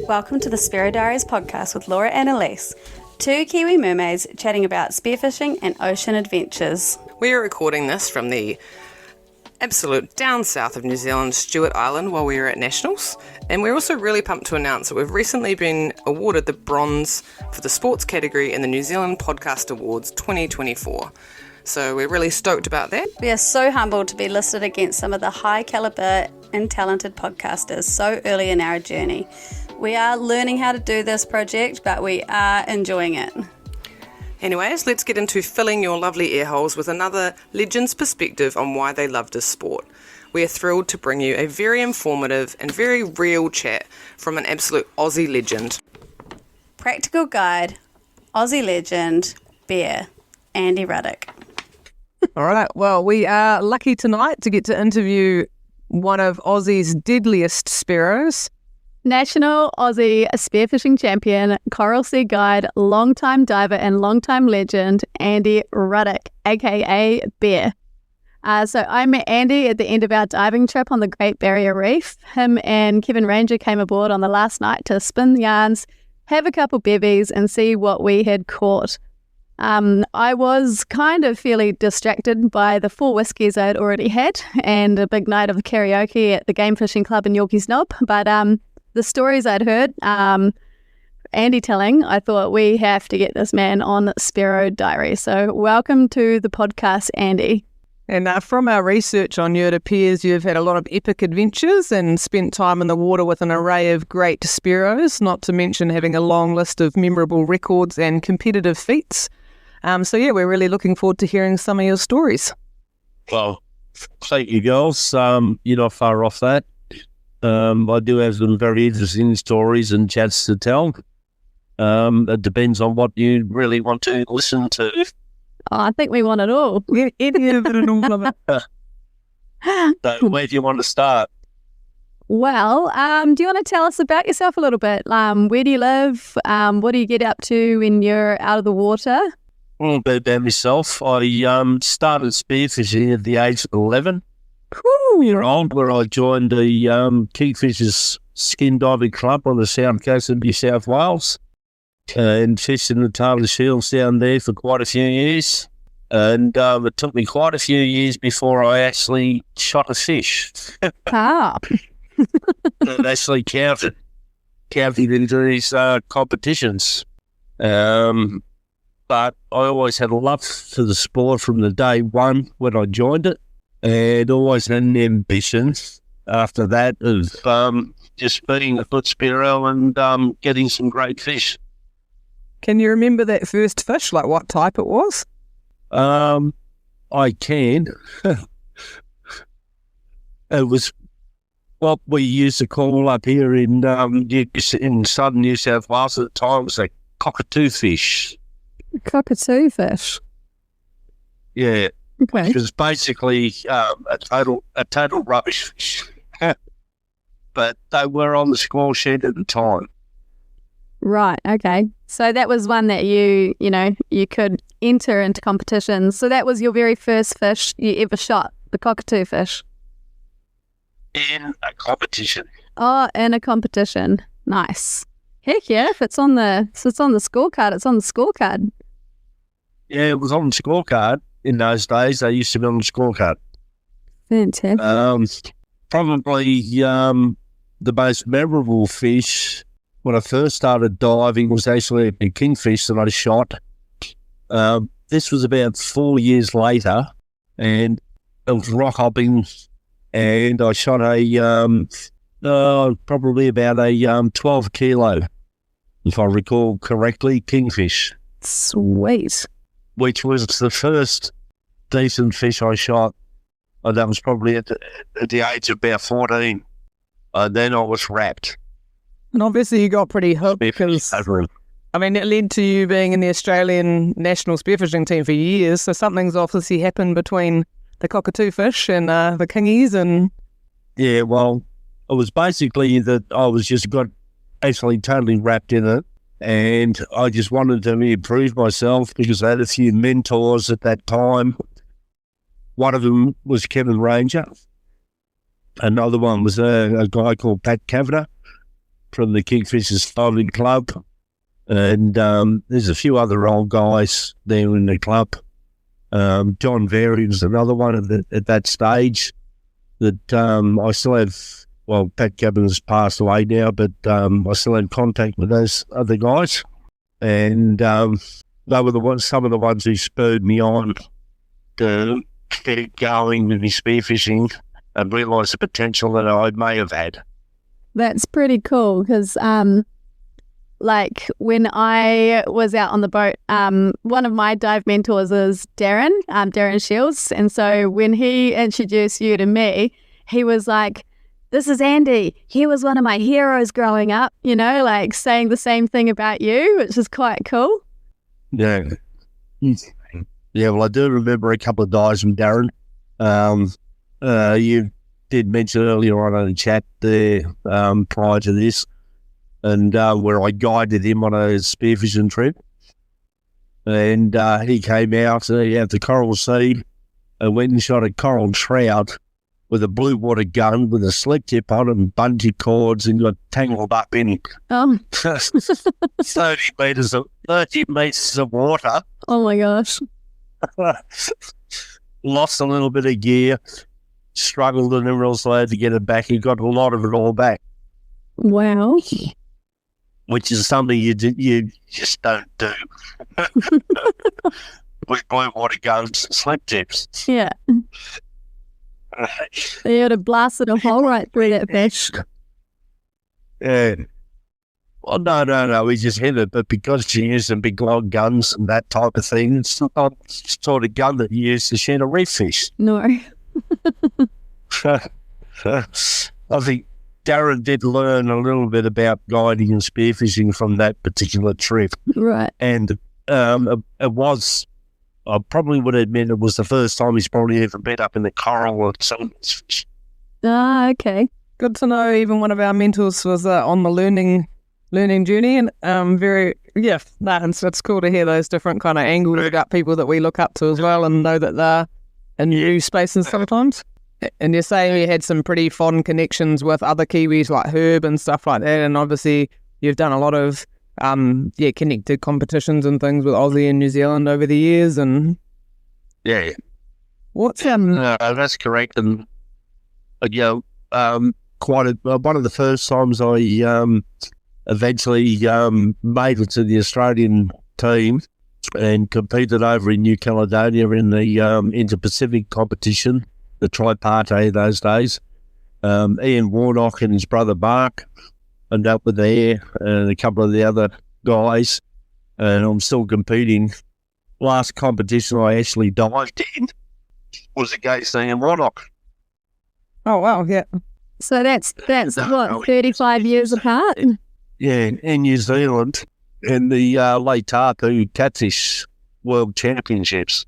Welcome to the Spearo Diaries podcast with Laura and Elise, two Kiwi mermaids chatting about spearfishing and ocean adventures. We are recording this from the absolute down south of New Zealand, Stewart Island, while we were at Nationals. And we're also really pumped to announce that we've recently been awarded the bronze for the sports category in the New Zealand Podcast Awards 2024. So we're really stoked about that. We are so humbled to be listed against some of the high caliber and talented podcasters so early in our journey. We are learning how to do this project, but we are enjoying it. Anyways, let's get into filling your lovely ear holes with another legend's perspective on why they love this sport. We are thrilled to bring you a very informative and very real chat from an absolute Aussie legend. Practical guide, Aussie legend, bear, Andy Ruddock. All right. Well, we are lucky tonight to get to interview one of Aussie's deadliest spearos. National Aussie spearfishing champion, coral sea guide, long-time diver and long-time legend, Andy Ruddock, aka Bear. So I met Andy at the end of our diving trip on the Great Barrier Reef. Him and Kevin Ranger came aboard on the last night to spin the yarns, have a couple bevies and see what we had caught. I was kind of fairly distracted by the 4 whiskies I had already had and a big night of karaoke at the Game Fishing Club in Yorkeys Knob, but the stories I'd heard, Andy telling, I thought we have to get this man on Spearo Diary. So welcome to the podcast, Andy. And from our research on you, it appears you've had a lot of epic adventures and spent time in the water with an array of great spearos, not to mention having a long list of memorable records and competitive feats. We're really looking forward to hearing some of your stories. Well, thank you, girls. You're not far off that. I do have some very interesting stories and chats to tell. It depends on what you really want to listen to. Oh, I think we want it all. Any of it and all of it. So where do you want to start? Well, do you want to tell us about yourself a little bit? Where do you live? What do you get up to when you're out of the water? A little bit about myself. I started spearfishing at the age of 11. Year old, where I joined the Kingfishers Skin Diving Club on the south coast of New South Wales and fished in the Taylor Shields down there for quite a few years. And it took me quite a few years before I actually shot a fish. It actually counted into these competitions. But I always had a love for the sport from the day one when I joined it. And always had an ambition after that of just being a good spearo and getting some great fish. Can you remember that first fish, like what type it was? I can. It was what we used to call up here in southern New South Wales at the time. It was a cockatoo fish. Cockatoo fish? Yeah. Okay. Which was basically a total rubbish fish. But they were on the squall shed at the time. Right, okay. So that was one that you could enter into competitions. So that was your very first fish you ever shot, the cockatoo fish? In a competition. Oh, in a competition. Nice. Heck yeah, if it's on the scorecard, it's on the scorecard. Yeah, it was on the scorecard. In those days, they used to be on the scorecard. Fantastic. Probably the most memorable fish when I first started diving was actually a kingfish that I shot. This was about 4 years later, and it was rock hopping, and I shot probably about a 12 kilo, if I recall correctly, kingfish. Sweet. Which was the first decent fish I shot. And that was probably at the age of about 14. Then I was wrapped. And obviously you got pretty hooked because, it led to you being in the Australian national spearfishing team for years. So something's obviously happened between the cockatoo fish and the kingies and... Yeah, well, it was basically that I was just got actually totally wrapped in it. And I just wanted to improve myself because I had a few mentors at that time. One of them was Kevin Ranger. Another one was a guy called Pat Kavanagh. from the Kingfishers Diving Club. And there's a few other old guys there in the club. John Varian was another one at that stage that I still have. Well, Pat Cabin has passed away now, but I still have contact with those other guys. And they were some of the ones who spurred me on to get going with my spearfishing and realise the potential that I may have had. That's pretty cool because, like, when I was out on the boat, one of my dive mentors is Darren Shields. And so when he introduced you to me, he was like, "This is Andy. He was one of my heroes growing up," you know, like saying the same thing about you, which is quite cool. Yeah. Yeah, well, I do remember a couple of dives from Darren. You did mention earlier on in the chat there prior to this, and where I guided him on a spearfishing trip. And he came out at the Coral Sea and went and shot a coral trout with a blue water gun with a slick tip on and bungee cords and got tangled up in 30 metres of water. Oh my gosh. Lost a little bit of gear, struggled and real slow to get it back. He got a lot of it all back. Wow. Which is something you just don't do. With blue water guns and slip tips. Yeah. They would have blasted a hole right through that fish. Yeah. Well, no, we just hit it, but because she used some big long guns and that type of thing, it's not the sort of gun that you use to shoot a reef fish. No. I think Darren did learn a little bit about guiding and spearfishing from that particular trip. Right. And I probably would admit it was the first time he's probably ever been up in the coral or something. Ah, okay. Good to know. Even one of our mentors was on the learning journey, and it's cool to hear those different kind of angles about people that we look up to as well, and know that they're in new spaces sometimes. And you're saying you had some pretty fond connections with other Kiwis like Herb and stuff like that, and obviously you've done a lot of connected competitions and things with Aussie and New Zealand over the years. And what's no, that's correct. And one of the first times I eventually made it to the Australian team and competed over in New Caledonia in the Inter-Pacific competition, the tripartite those days. Ian Warnock and his brother Mark and up with there and a couple of the other guys, and I'm still competing. Last competition I actually dived in was against Ian Warnock. Oh wow, yeah. So that's what, 35 years apart? Yeah, in New Zealand in the Lake Tapu Catfish World Championships.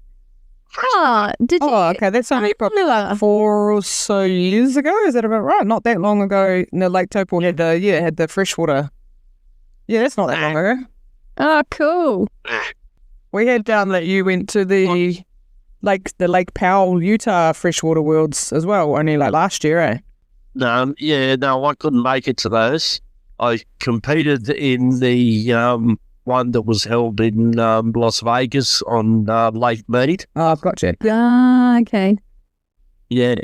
Oh, okay. That's only probably like 4 or so years ago. Is that about right? Not that long ago. No, Lake Taupo had the freshwater. Yeah, that's not that long ago. Oh, cool. We had down that you went to the Lake Powell, Utah freshwater worlds as well. Only like last year, eh? No, I couldn't make it to those. I competed in the one that was held in Las Vegas on Lake Mead. Oh, I've got you. Ah, okay. Yeah,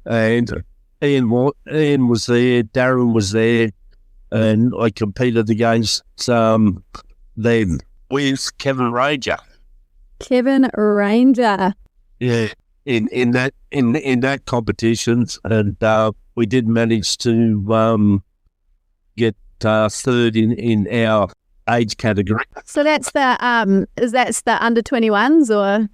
and Ian was there, Darren was there, and I competed against them with Kevin Ranger. Kevin Ranger. Yeah, in that competition, and we did manage to get third in our age category. So that's the that's the under 21s or?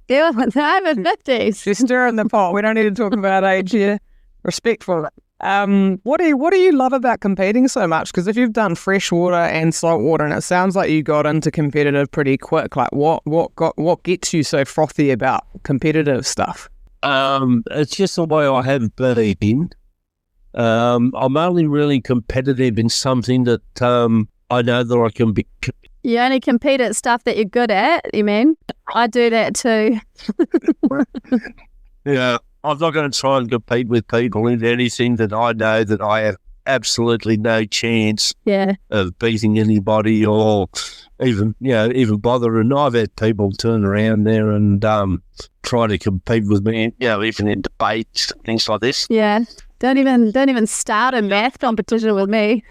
Yeah, I'm in 50s. She's stirring the pot. We don't need to talk about age here. Respectful. What do you love about competing so much? Because if you've done freshwater and saltwater, and it sounds like you got into competitive pretty quick, like what gets you so frothy about competitive stuff? It's just the way I have been. I'm only really competitive in something that I know that I can be. You only compete at stuff that you're good at, you mean? I do that too. Yeah. I'm not going to try and compete with people in anything that I know that I have absolutely no chance of beating anybody or even bother. And I've had people turn around there and try to compete with me, even in debates, things like this. Yeah. Don't even start a math competition with me.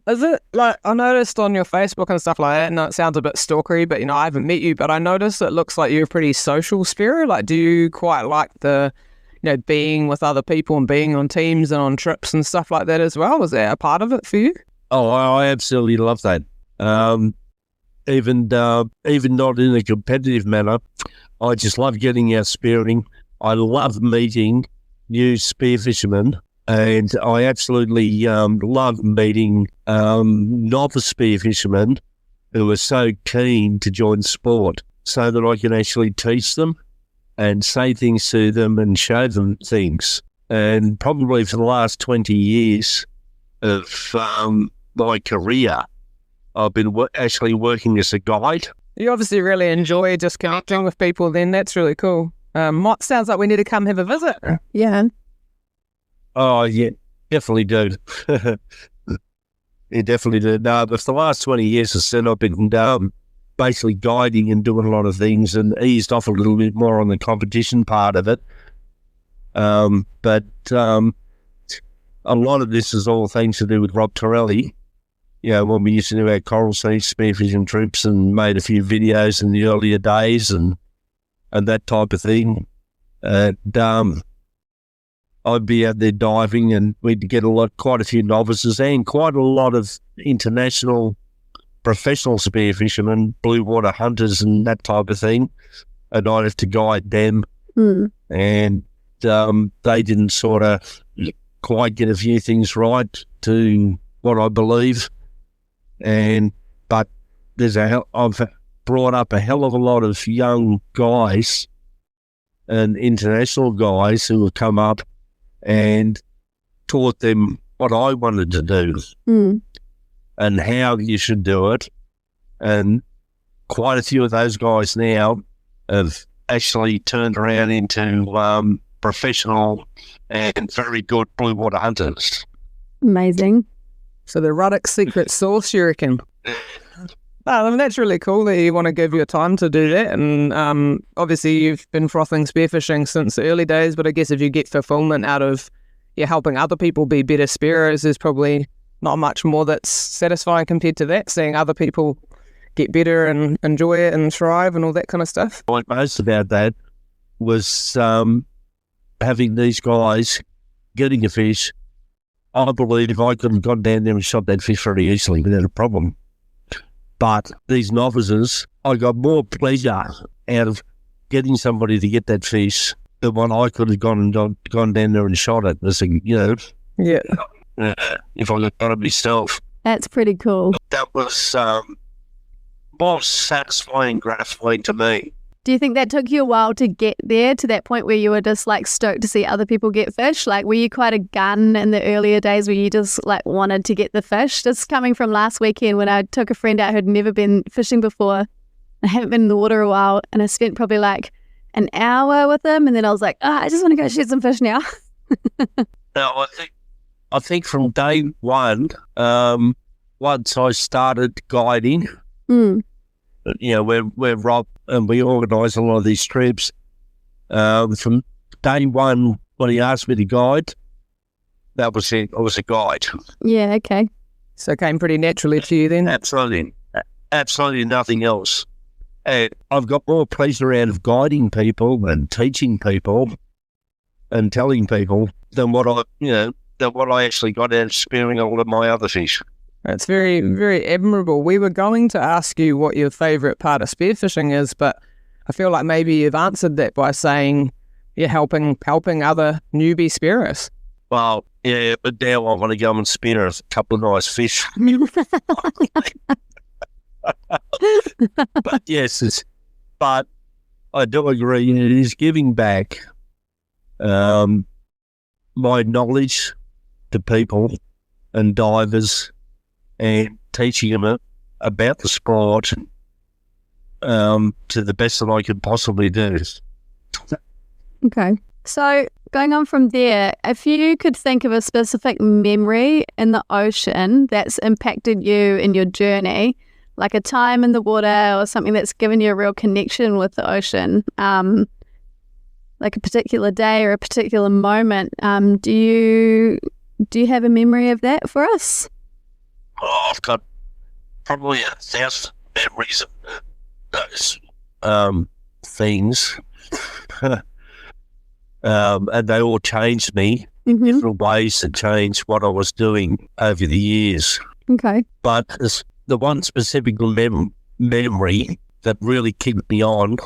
Is it like, I noticed on your Facebook and stuff like that, and it sounds a bit stalkery, but I haven't met you, but I noticed it looks like you're a pretty social Spearo. Like, do you quite like the, being with other people and being on teams and on trips and stuff like that as well? Is that a part of it for you? Oh, I absolutely love that. Even not in a competitive manner, I just love getting out spearing. I love meeting new spear fishermen, and I absolutely love meeting novice spear fishermen who are so keen to join sport so that I can actually teach them and say things to them and show them things. And probably for the last 20 years of my career, I've been actually working as a guide. You obviously really enjoy just connecting with people then. That's really cool. Sounds like we need to come have a visit. Yeah. Oh, yeah, definitely do. Yeah, definitely do. No, but for the last 20 years or so, I've been basically guiding and doing a lot of things and eased off a little bit more on the competition part of it. But a lot of this is all things to do with Rob Torelli. When we used to do our coral sea spearfishing trips and made a few videos in the earlier days and that type of thing. And I'd be out there diving and we'd get quite a few novices and quite a lot of international professional spearfishermen, blue water hunters and that type of thing. And I'd have to guide them. And they didn't sort of quite get a few things right to what I believe. But I've brought up a hell of a lot of young guys and international guys who have come up and taught them what I wanted to do and how you should do it. And quite a few of those guys now have actually turned around into professional and very good blue water hunters. Amazing. So the Ruddock secret sauce, you reckon? That's really cool that you want to give your time to do that. And obviously you've been frothing spearfishing since the early days, but I guess if you get fulfillment out of helping other people be better spearos, there's probably not much more that's satisfying compared to that, seeing other people get better and enjoy it and thrive and all that kind of stuff. What most about that was having these guys getting a fish. I believe if I could have gone down there and shot that fish very easily without a problem. But these novices, I got more pleasure out of getting somebody to get that fish than when I could have gone down there and shot it. If I got done it myself. That's pretty cool. That was more satisfying, gratifying to me. Do you think that took you a while to get there to that point where you were just like stoked to see other people get fish? Like, were you quite a gun in the earlier days where you just like wanted to get the fish? Just coming from last weekend when I took a friend out who'd never been fishing before. I haven't been in the water a while and I spent probably like an hour with him and then I was like, I just want to go shoot some fish now. No, I think from day one, once I started guiding, where Rob and we organised a lot of these trips. From day one, when he asked me to guide, that was it. I was a guide. Yeah, okay. So it came pretty naturally to you then? Absolutely. Absolutely nothing else. And I've got more pleasure out of guiding people and teaching people and telling people than what I actually got out of spearing all of my other fish. It's very, very admirable. We were going to ask you what your favourite part of spearfishing is, but I feel like maybe you've answered that by saying you're helping other newbie spearos. Well, yeah, but now I want to go and spear a couple of nice fish. But yes, but I do agree. It is giving back my knowledge to people and divers and teaching them about the sport to the best that I could possibly do. Okay. So going on from there, if you could think of a specific memory in the ocean that's impacted you in your journey, like a time in the water or something that's given you a real connection with the ocean, like a particular day or a particular moment, do you have a memory of that for us? Oh, I've got probably 1,000 memories of those things. And they all changed me, different ways to change what I was doing over the years. Okay. But the one specific memory that really kicked me on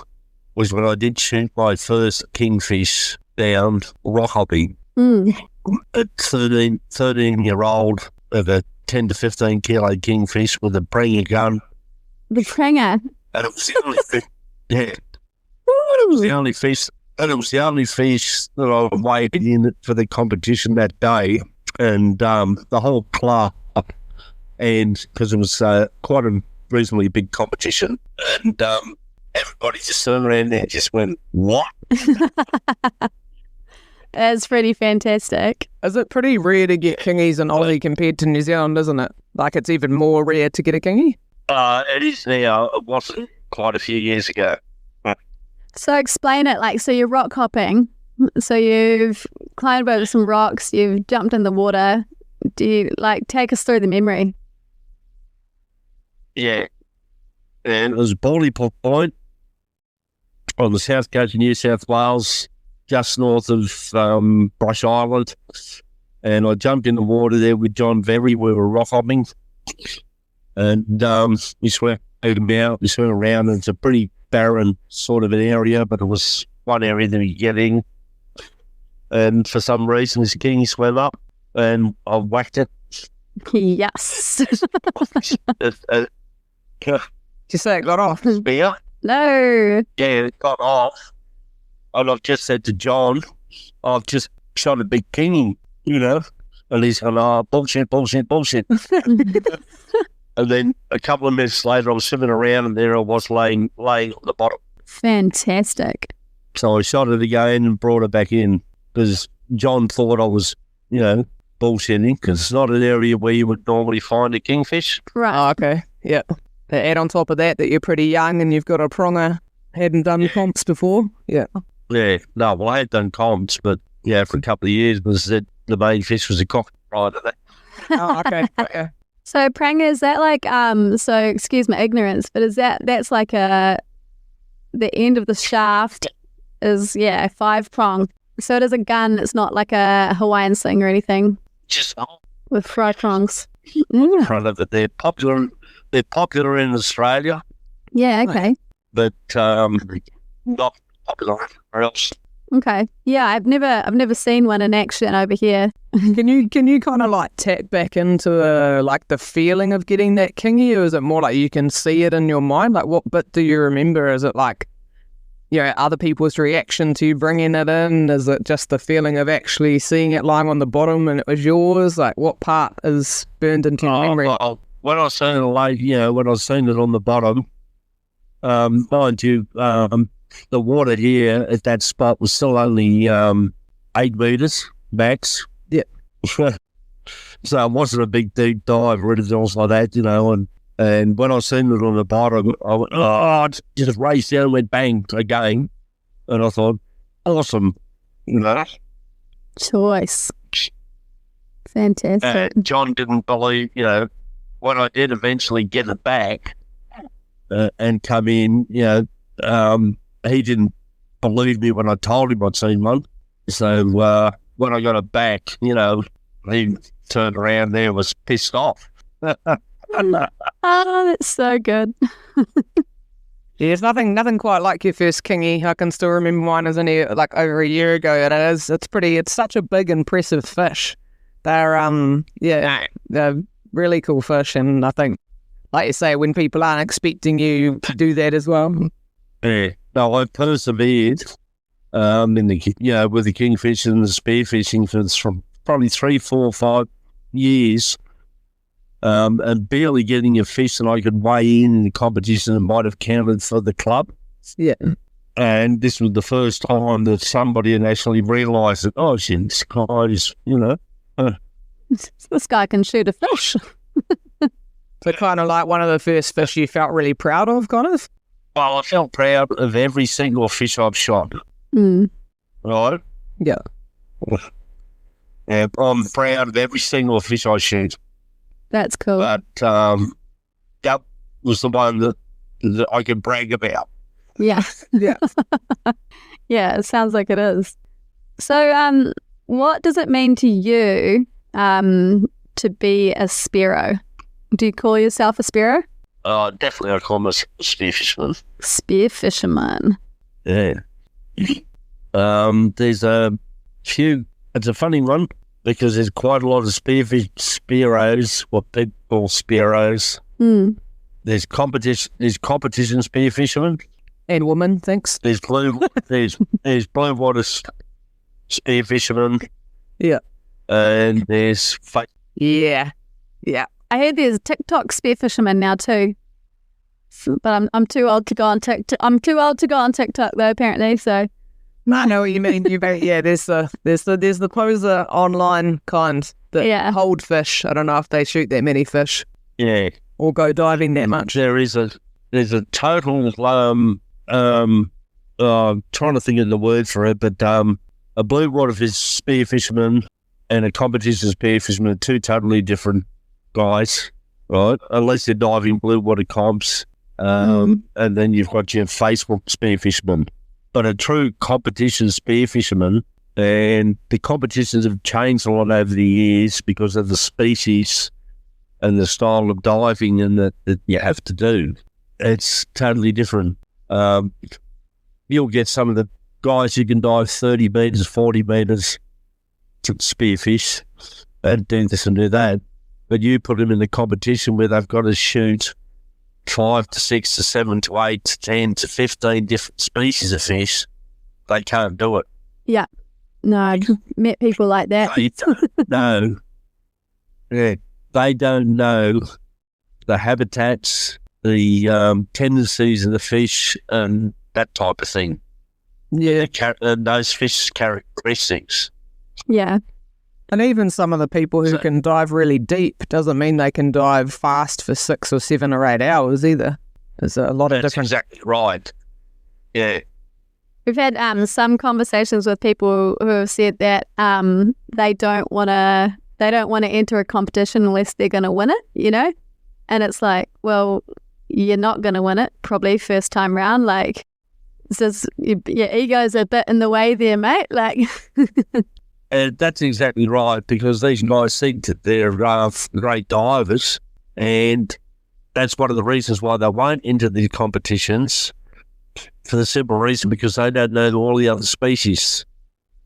was when I did shoot my first kingfish down rock hopping. A 13-year-old of a 10 to 15 kilo kingfish with a Pranger gun. The Pranger? And it was the only fish. Yeah. It was the only fish. And it was the only fish that I weighed in for the competition that day. And the whole club, and because it was quite a reasonably big competition, and everybody just turned around there and just went, what? That's pretty fantastic. Is it pretty rare to get kingies in Aussie compared to New Zealand, isn't it? Like, it's even more rare to get a kingie? It is now. It wasn't quite a few years ago. So explain it, like, so you're rock hopping, so you've climbed over some rocks, you've jumped in the water. Do you, like, take us through the memory? Yeah. And it was Bundy Point on the south coast of New South Wales, just north of Brush Island. And I jumped in the water there with John Very. We were rock hopping. And we swam out, we swam around, and it's a pretty barren sort of an area, but it was one area that we get in. And for some reason, this king swam up, and I whacked it. Yes. Did you say it got off? Spear. No. Yeah, it got off. And I've just said to John, I've just shot a big king, you know. And he's going, oh, bullshit. And then a couple of minutes later, I was swimming around, and there I was laying on the bottom. Fantastic. So I shot it again and brought it back in, because John thought I was, you know, bullshitting, because it's not an area where you would normally find a kingfish. Right. Oh, okay. Yeah. To add on top of that you're pretty young and you've got a pronger, hadn't done comps before. Yeah. Yeah. No, well, I had done comps, but yeah, for a couple of years, because the main fish was a cock prior to that. Oh, okay. Okay. So Pranger, is that like, so excuse my ignorance, but that's like the end of the shaft is, 5 prong. So it is a gun, it's not like a Hawaiian sling or anything. Just with fry prongs. front of it. They're popular in Australia. Yeah, okay. But not popular anywhere else. Okay. Yeah, I've never seen one in action over here. Can you kind of like tap back into like the feeling of getting that kingy, or is it more like you can see it in your mind? Like, what bit do you remember? Is it like, you know, other people's reaction to you bringing it in? Is it just the feeling of actually seeing it lying on the bottom and it was yours? Like, what part is burned into your memory? When I seen it on the bottom, mind you, the water here at that spot was still only 8 meters max. Yeah. So it wasn't a big deep dive or anything else like that, you know. And when I seen it on the bottom, I went, oh, just raced down and went bang again. And I thought, awesome, you know. Choice. Fantastic. John didn't believe, you know, when I did eventually get it back and come in, you know, he didn't believe me when I told him I'd seen one. So when I got it back, you know, he turned around there and was pissed off. Oh, that's so good. Yeah, it's nothing quite like your first kingy. I can still remember mine was only like over a year ago, and it's such a big, impressive fish. They're they're really cool fish, and I think, like you say, when people aren't expecting you to do that as well. Yeah, no, I persevered with the kingfish and the spearfishing for probably 3, 4, 5 years. And barely getting a fish that I could weigh in the competition that might have counted for the club. Yeah. And this was the first time that somebody had actually realised that, oh, shit, this guy is, This guy can shoot a fish. So kind of like one of the first fish you felt really proud of, kind of? well, I felt proud of every single fish I've shot, Mm. right? Yeah. And I'm proud of every single fish I shoot. That's cool. But that was the one that I could brag about. Yeah. Yeah. Yeah, it sounds like it is. So, what does it mean to you to be a spearo? Do you call yourself a spearo? Definitely I call myself a spearfishman. Spear fisherman. Yeah. There's a few, it's a funny one because there's quite a lot of spearos, what people call spearos. Mm. There's competition spearfishermen. And woman, thanks. There's blue water spearfishermen. Yeah. And there's Yeah. Yeah. I heard there's TikTok spear fishermen now too. But I'm too old to go on TikTok. I'm too old to go on TikTok though, apparently. So I know what you mean. Yeah, there's the poser online kind that hold fish. I don't know if they shoot that many fish. Yeah. Or go diving that much. There's a total trying to think of the word for it, but a blue water spear fisherman and a competition spear fisherman are two totally different guys, right? Unless they're diving blue water comps, and then you've got your Facebook spear fisherman. But a true competition spear fisherman, and the competitions have changed a lot over the years because of the species and the style of diving and that you have to do. It's totally different. You'll get some of the guys who can dive 30 metres, 40 metres to spearfish and do this and do that. But you put them in a competition where they've got to shoot 5 to 6 to 7 to 8 to 10 to 15 different species of fish, they can't do it. yeah. No, I've met people like that. They don't know. Yeah, they don't know the habitats, the tendencies of the fish and that type of thing. Yeah. Those fish characteristics. Yeah. And even some of the people who can dive really deep doesn't mean they can dive fast for 6 or 7 or 8 hours either. There's a lot of That's different... exactly right. Yeah. We've had some conversations with people who have said that they don't want to enter a competition unless they're going to win it, you know? And it's like, well, you're not going to win it probably first time round. Like, it's just, your ego's a bit in the way there, mate. Like, And that's exactly right, because these guys think that they're great divers, and that's one of the reasons why they won't enter these competitions, for the simple reason because they don't know all the other species.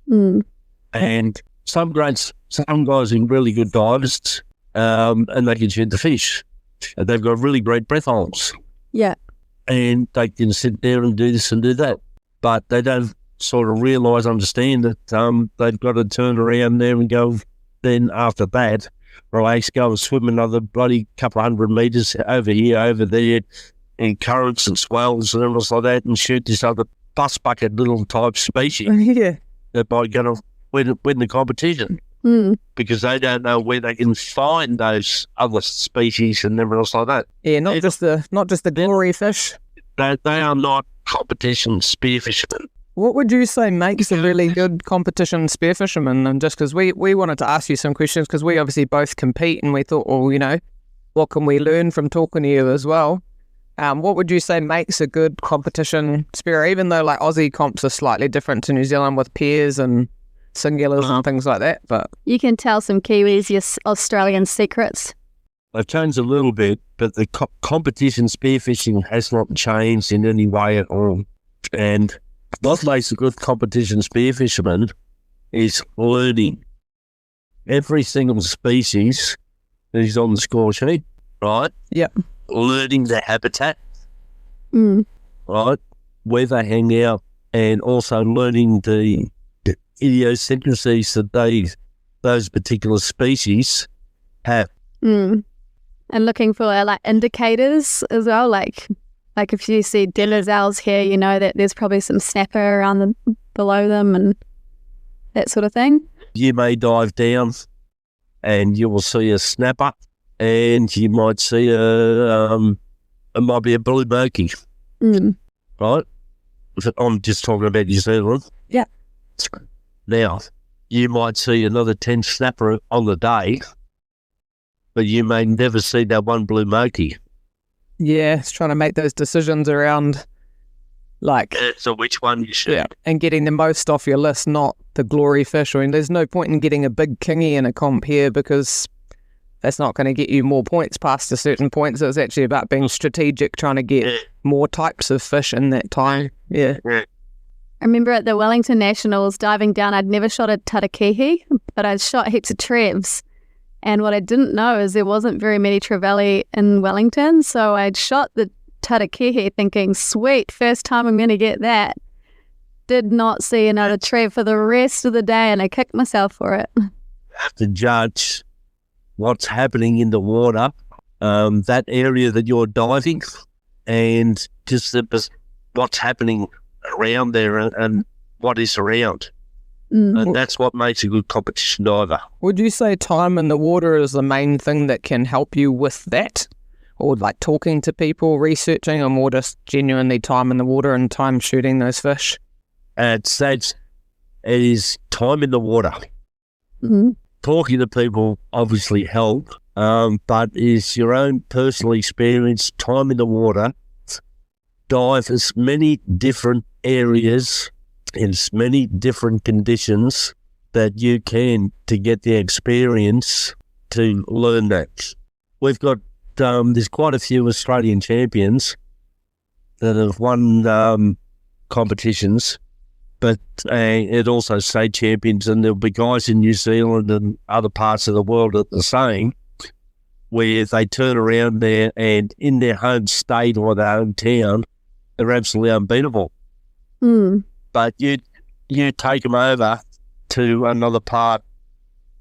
mm, And some guys are really good divers, and they can shoot the fish. And they've got really great breath holds, yeah, and they can sit there and do this and do that. But they don't sort of understand that they've got to turn around there and go, then after that, relax, go and swim another bloody couple of 100 metres over here, over there, in currents and swells and everything like that, and shoot this other bus bucket little type species Yeah. that might going to win the competition, because they don't know where they can find those other species and everything else like that. Yeah, not just the glory fish. They are not competition spearfishermen. What would you say makes a really good competition spearfisherman? And just because we wanted to ask you some questions, because we obviously both compete, and we thought, well, you know, what can we learn from talking to you as well? What would you say makes a good competition spearo, even though like Aussie comps are slightly different to New Zealand with pairs and singulars and things like that? But you can tell some Kiwis your Australian secrets. They've changed a little bit, but the competition spearfishing has not changed in any way at all. And what makes a good competition spearfisherman is learning every single species that is on the score sheet, right? yeah, Learning the habitat, Mm. right, where they hang out, and also learning the idiosyncrasies that those particular species have. Mm. And looking for like indicators as well, like Like if you see dillies here, you know that there's probably some snapper around below them and that sort of thing. You may dive down and you will see a snapper, and you might see it might be a blue monkey, right? I'm just talking about New Zealand. Yeah. Now, you might see another 10 snapper on the day, but you may never see that one blue monkey. Yeah, it's trying to make those decisions around, like... So which one you should. Yeah, and getting the most off your list, not the glory fish. I mean, there's no point in getting a big kingy in a comp here because that's not going to get you more points past a certain point. So it's actually about being strategic, trying to get more types of fish in that time. Yeah. I remember at the Wellington Nationals, diving down, I'd never shot a tarakihi, but I'd shot heaps of trevs. And what I didn't know is there wasn't very many trevally in Wellington, so I'd shot the tarakihi thinking, sweet, first time I'm going to get that. Did not see another trev for the rest of the day, and I kicked myself for it. You have to judge what's happening in the water, that area that you're diving, and just what's happening around there and what is around. And that's what makes a good competition diver. Would you say time in the water is the main thing that can help you with that? Or like talking to people, researching, or more just genuinely time in the water and time shooting those fish? It is time in the water. Talking to people obviously help, but is your own personal experience, time in the water. Dive as many different areas in as many different conditions that you can to get the experience to learn that. We've got, there's quite a few Australian champions that have won competitions, but it also state champions, and there'll be guys in New Zealand and other parts of the world that are the same, where they turn around there and in their home state or their home town, they're absolutely unbeatable. But you take them over to another part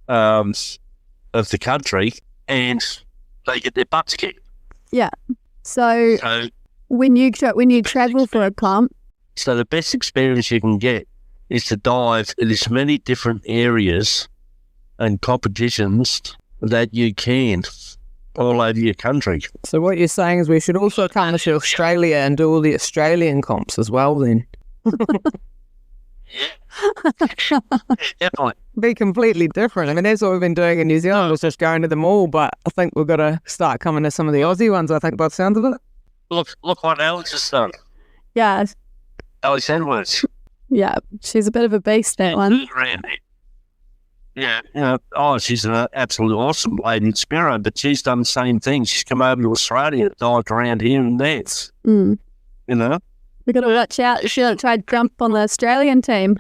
of the country and they get their butts kicked. Yeah. So when you travel for a comp, so the best experience you can get is to dive in as many different areas and competitions that you can all over your country. So what you're saying is we should also come to Australia and do all the Australian comps as well then. Yeah, definitely. Be completely different. I mean, that's what we've been doing in New Zealand, was just going to them all, but I think we've got to start coming to some of the Aussie ones, I think, by the sound of it. Look what Alex has done. yeah, Alex Edwards. yeah, she's a bit of a beast, that one. Yeah, she's an absolutely awesome lady in Spearo, but she's done the same thing. She's come over to Australia and dived around here and there. You know? We've got to watch out. She don't try to jump on the Australian team.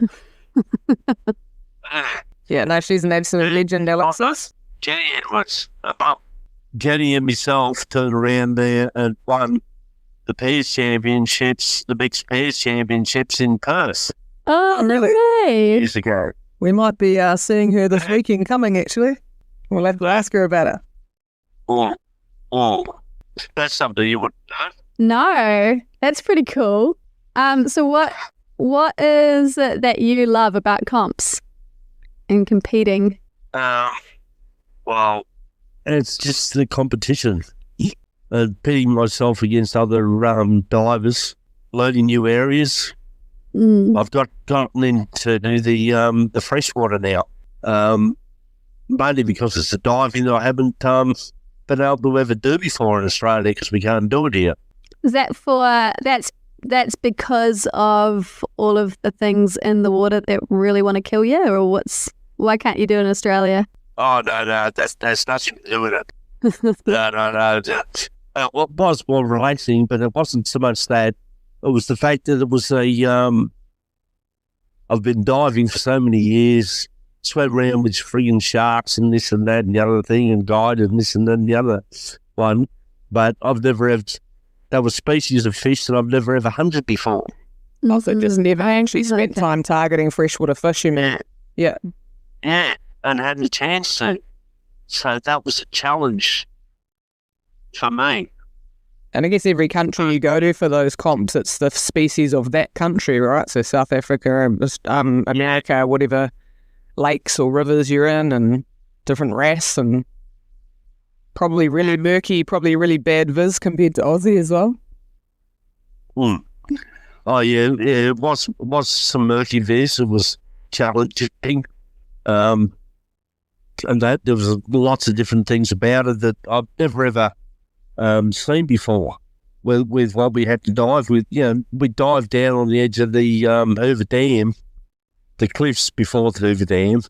Yeah, no, she's an absolute legend, Alex. Jenny Edwards. Jenny and myself turned around there and won the Pairs Championships, the Mixed Pairs Championships in Perth. Oh, really? Great. Years ago. We might be seeing her this weekend coming, actually. We'll have to ask her about it. Oh, that's something you wouldn't know. No, that's pretty cool. So what is it that you love about comps and competing? Well, it's just the competition. Pitting myself against other divers, learning new areas. I've gotten into the freshwater now, mainly because it's a diving that I haven't been able to ever do before in Australia because we can't do it here. Is that that's because of all of the things in the water that really want to kill you, or why can't you do it in Australia? Oh no, that's nothing to do with it. No. It was more relaxing, but it wasn't so much that. It was the fact that it was I've been diving for so many years, swam around with frigging sharks and this and that and the other thing, and guided and this and that and the other one, but I've never had. There were species of fish that I've never ever hunted before. Also, just never actually spent time targeting freshwater fish, you mean? Yeah. Yeah, and had a chance to. So that was a challenge for me. And I guess every country you go to for those comps, it's the species of that country, right? So South Africa, America, whatever lakes or rivers you're in, and different wrasse, and probably really murky, probably really bad viz compared to Aussie as well. Oh yeah, it was some murky viz. It was challenging, and that there was lots of different things about it that I've never ever seen before. With what we had to dive with, we dived down on the edge of the Hoover Dam, the cliffs before the Hoover Dam,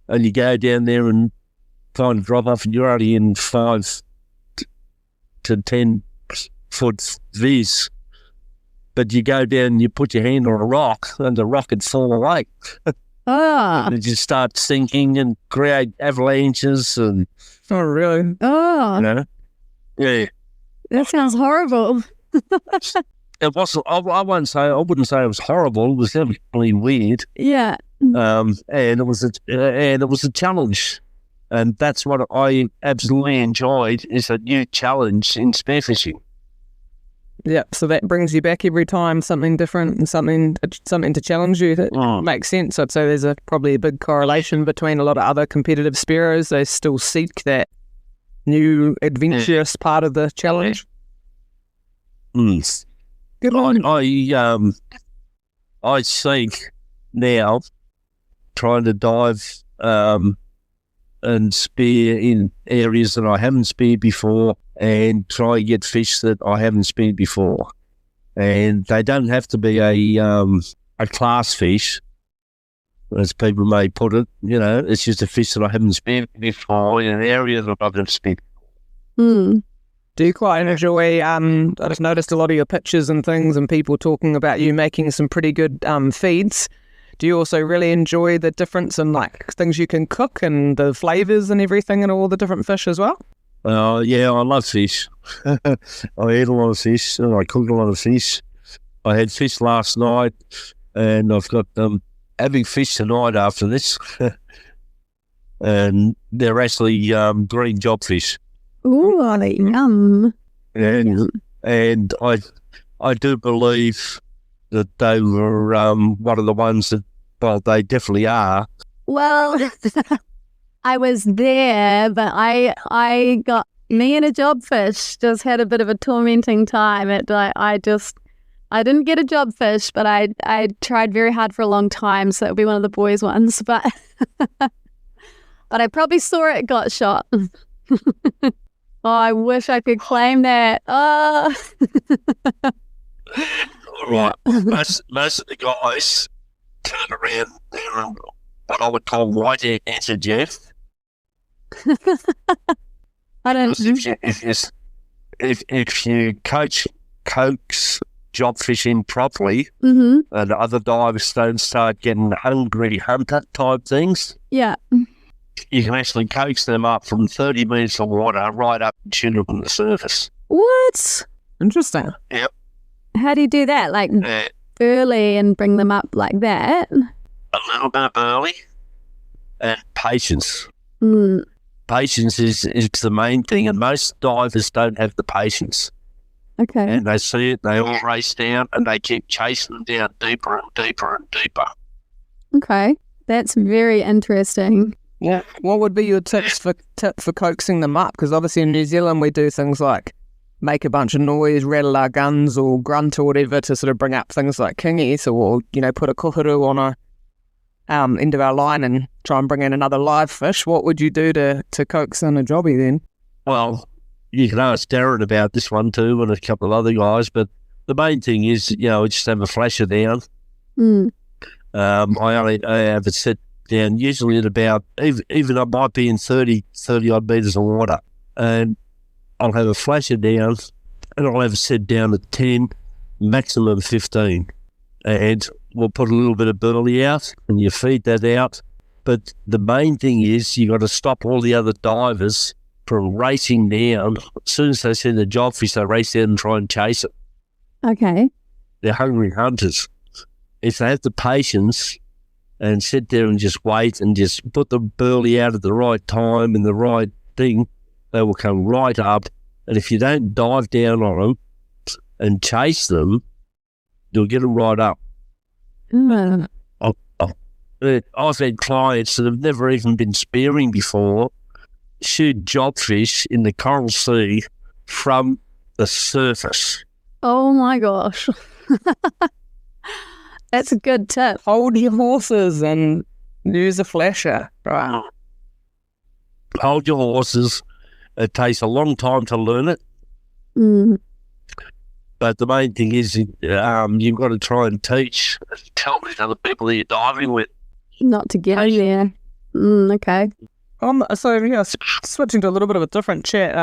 and you go down there and kind of drop off, and you're only in 5 to 10 foot viz. But you go down and you put your hand on a rock, and the rock would fall away. And it just starts sinking and create avalanches and. Oh, really? Oh, Yeah. that sounds horrible. It wasn't. I wouldn't say it was horrible. It was definitely weird. Yeah. And it was a challenge, and that's what I absolutely enjoyed. Is a new challenge in spearfishing. Yeah, so that brings you back every time, something different and something to challenge you. That makes sense. I'd say there's probably a big correlation between a lot of other competitive spearos. They still seek that new adventurous part of the challenge. Good on. I seek now trying to dive and spear in areas that I haven't speared before, and try and get fish that I haven't speared before. And they don't have to be a class fish, as people may put it. It's just a fish that I haven't speared before in an area that I've never speared. Do you quite enjoy, I just noticed a lot of your pictures and things and people talking about you making some pretty good feeds. Do you also really enjoy the difference in things you can cook and the flavours and everything and all the different fish as well? Yeah, I love fish. I eat a lot of fish and I cook a lot of fish. I had fish last night and I've got having fish tonight after this. And they're actually green jobfish. Ooh, yum. And I do believe that they were one of the ones that, well, they definitely are. Well, I was there, but I got, me and a jobfish just had a bit of a tormenting time. I didn't get a jobfish, but I tried very hard for a long time, so it would be one of the boys' ones. But but I probably saw it got shot. Oh, I wish I could claim that. Oh. Right. Most of the guys turn around there and what I would call white answer, Jeff. I don't. If you coax job fishing properly, Mm-hmm. and other divers don't start getting hungry hunter type things, Yeah. you can actually coax them up from 30 metres of water right up and shoot them on the surface. What? Interesting. Yep. How do you do that? Like early and bring them up like that? A little bit early and patience. Mm. Patience is the main thing, and most divers don't have the patience. Okay. And they see it, they all race down, and they keep chasing them down deeper and deeper and deeper. Okay. That's very interesting. Yeah. What would be your tips for coaxing them up? Because obviously in New Zealand we do things like make a bunch of noise, rattle our guns or grunt or whatever to sort of bring up things like kingies, or put a kuhuru on a end of our line and try and bring in another live fish. What would you do to coax in a jobby then? Well, you can ask Darren about this one too, and a couple of other guys, but the main thing is, just have a flasher down. Mm. I have it set down usually at about, even I might be in 30 odd metres of water, and I'll have a flasher down and I'll have it set down at 10, maximum 15. And we'll put a little bit of burley out and you feed that out. But the main thing is you got to stop all the other divers from racing down. As soon as they see the jobfish, they race down and try and chase it. Okay. They're hungry hunters. If they have the patience and sit there and just wait and just put the burley out at the right time and the right thing, they will come right up. And if you don't dive down on them, and chase them, you'll get them right up. Mm. I've had clients that have never even been spearing before shoot jobfish in the Coral Sea from the surface. Oh my gosh. That's a good tip. Hold your horses and use a flasher. Right. Hold your horses. It takes a long time to learn it. Mm. But the main thing is you've got to try and tell the other people that you're diving with. Not to get there. Okay. Switching to a little bit of a different chat.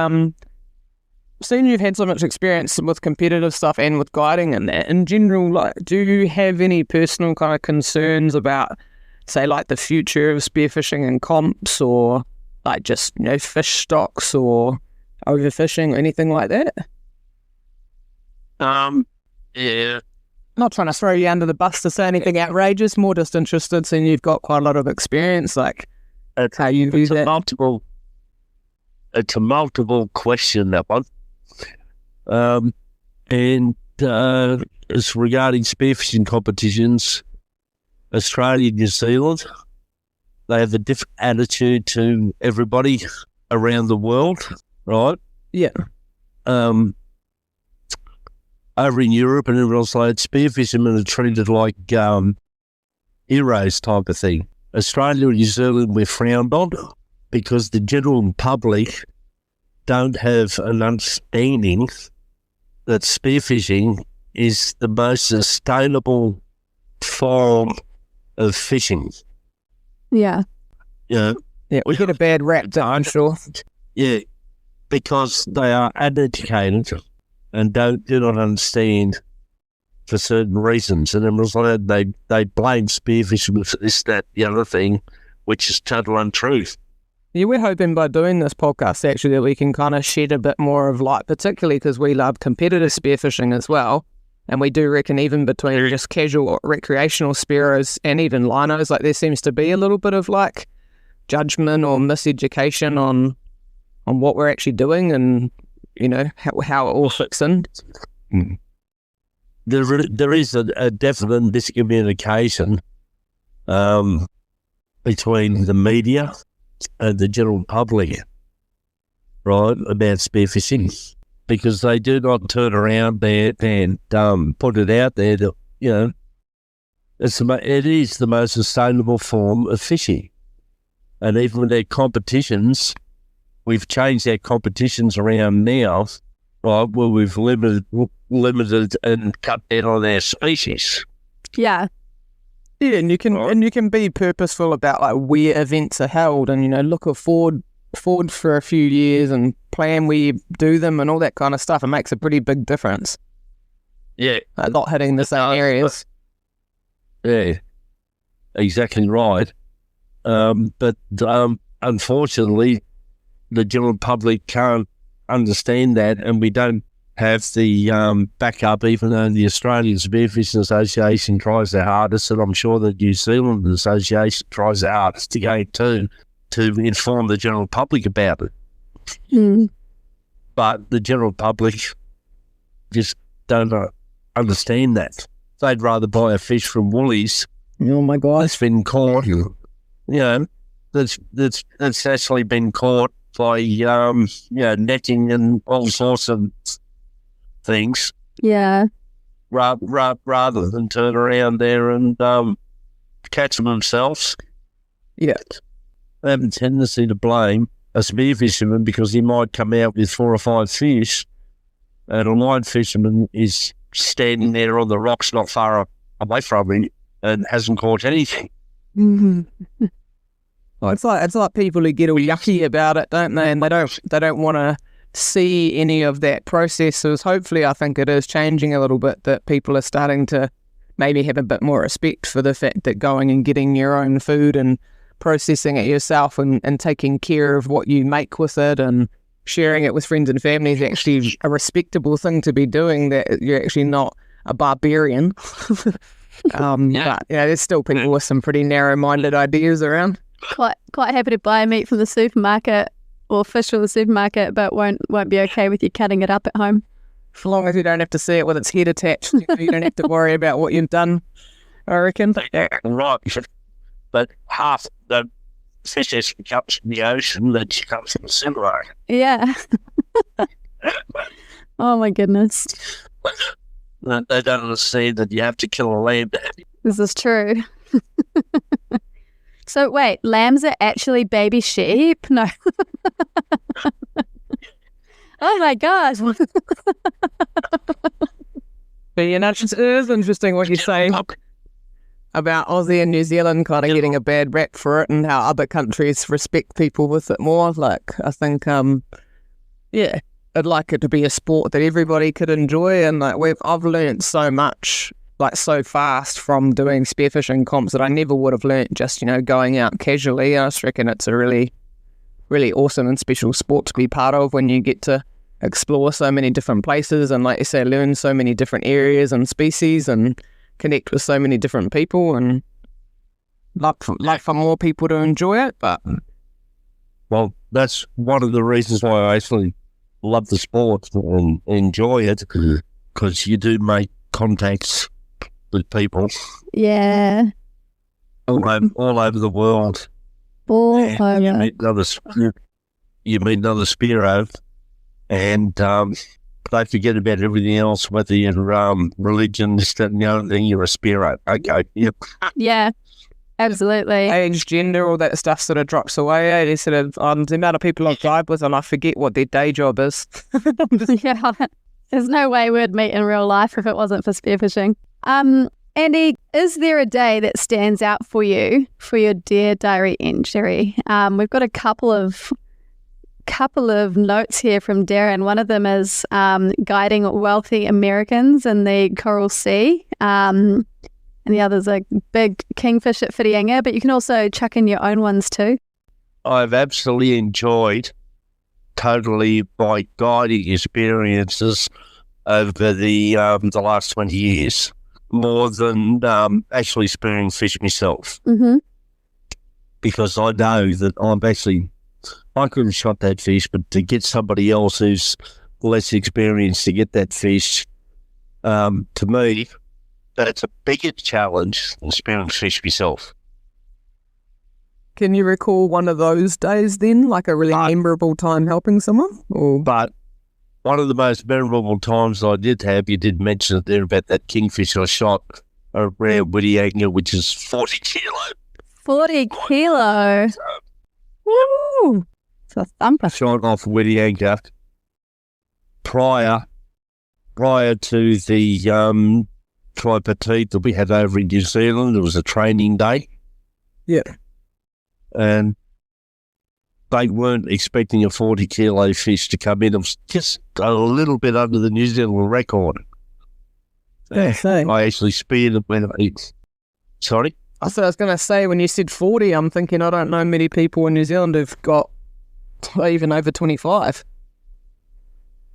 Seeing you've had so much experience with competitive stuff and with guiding and that, in general, like, do you have any personal kind of concerns about, say, like the future of spearfishing and comps, or like just, fish stocks or overfishing or anything like that? Yeah. Not trying to throw you under the bus to say anything outrageous, more just interested, seeing you've got quite a lot of experience, like how you do that. It's a multiple question, that one. It's regarding spearfishing competitions, Australia, New Zealand, they have a different attitude to everybody around the world, right? Yeah. Over in Europe and everywhere else, like, spearfishermen are treated like heroes type of thing. Australia and New Zealand, we're frowned on because the general public don't have an understanding that spearfishing is the most sustainable form of fishing. Yeah. Yeah. Yeah, we get a bad rap, I'm sure. Yeah, because they are uneducated and do not understand for certain reasons. And then they blame spearfishing for this, that, the other thing, which is total untruth. Yeah, we're hoping by doing this podcast, actually, that we can kind of shed a bit more of light, particularly because we love competitive spearfishing as well. And we do reckon even between just casual or recreational spearos and even linos, like there seems to be a little bit of like judgment or miseducation on what we're actually doing and, how it all fits in. There is a definite miscommunication between the media and the general public, right, about spearfishing, because they do not turn around there and put it out there that, it is the most sustainable form of fishing. And even with their competitions, we've changed our competitions around now, right, where we've limited and cut down on our species. Yeah. Yeah, and you can be purposeful about like where events are held, and look forward for a few years and plan where you do them and all that kind of stuff. It makes a pretty big difference. Yeah, not hitting the same areas. Yeah, exactly right. But unfortunately, the general public can't understand that, and we don't have the backup, even though the Australian Spearfishing Association tries their hardest, and I'm sure the New Zealand Association tries their hardest to go to inform the general public about it. Mm. But the general public just don't understand that. They'd rather buy a fish from Woolies. Oh my God, that's been caught. That's actually been caught by netting and all sorts of things. Yeah. Rather than turn around there and catch them themselves. Yeah. They have a tendency to blame a spear fisherman because he might come out with 4 or 5 fish, and a line fisherman is standing there on the rocks not far away from him and hasn't caught anything. Mm-hmm. Well, it's like people who get all yucky about it, don't they? And they don't want to see any of that process. So hopefully, I think it is changing a little bit, that people are starting to maybe have a bit more respect for the fact that going and getting your own food and processing it yourself and taking care of what you make with it and sharing it with friends and family is actually a respectable thing to be doing, that you're actually not a barbarian. But there's still people with some pretty narrow-minded ideas around. Quite happy to buy meat from the supermarket or fish from the supermarket, but won't be okay with you cutting it up at home. As long as you don't have to see it with its head attached, you don't have to worry about what you've done, I reckon. Right. But half the fish actually comes from the ocean, that comes from the Spearo. Yeah. Oh my goodness. They don't understand that you have to kill a lamb to have it. This is true. So wait, lambs are actually baby sheep? No. Oh my gosh. But it is interesting what you say about Aussie and New Zealand kind of getting a bad rap for it, and how other countries respect people with it more. Like, I think, I'd like it to be a sport that everybody could enjoy, and like I've learnt so much, like so fast from doing spearfishing comps that I never would have learnt just, going out casually. I just reckon it's a really, really awesome and special sport to be part of when you get to explore so many different places and, like you say, learn so many different areas and species and connect with so many different people, and like for more people to enjoy it. But well, that's one of the reasons why I actually love the sport and enjoy it, because you do make contacts with people. Yeah. All over the world. All You over. meet another Spearo, and don't forget about everything else, whether you're religion, this, that, and the other thing, you're a Spearo. Okay, yep. Yeah. Absolutely. age, gender, all that stuff sort of drops away. They sort of, the amount of people I've dived with, and I forget what their day job is. Yeah. There's no way we'd meet in real life if it wasn't for spearfishing. Andy, is there a day that stands out for you for your Dear Diary entry? We've got a couple of notes here from Darren. One of them is guiding wealthy Americans in the Coral Sea. And the other's a big kingfish at Whitianga, but you can also chuck in your own ones too. I've absolutely enjoyed totally my guiding experiences over the last 20 years, more than actually spearing fish myself. Mm-hmm. Because I know that I could have shot that fish, but to get somebody else who's less experienced to get that fish, to me, that's a bigger challenge than spearing fish myself. Can you recall one of those days then, like a really memorable time helping someone? But one of the most memorable times I did have, you did mention it there about that kingfish I shot around Whitianga, which is 40 kilo. 40 kilo. Woo! It's a thumper. Shot off Whitianga prior to the tripartite that we had over in New Zealand. It was a training day. Yeah. And they weren't expecting a 40 kilo fish to come in. It was just a little bit under the New Zealand record. Yeah, same. I actually speared it when sorry? I was going to say, when you said 40, I'm thinking I don't know many people in New Zealand who've got even over 25.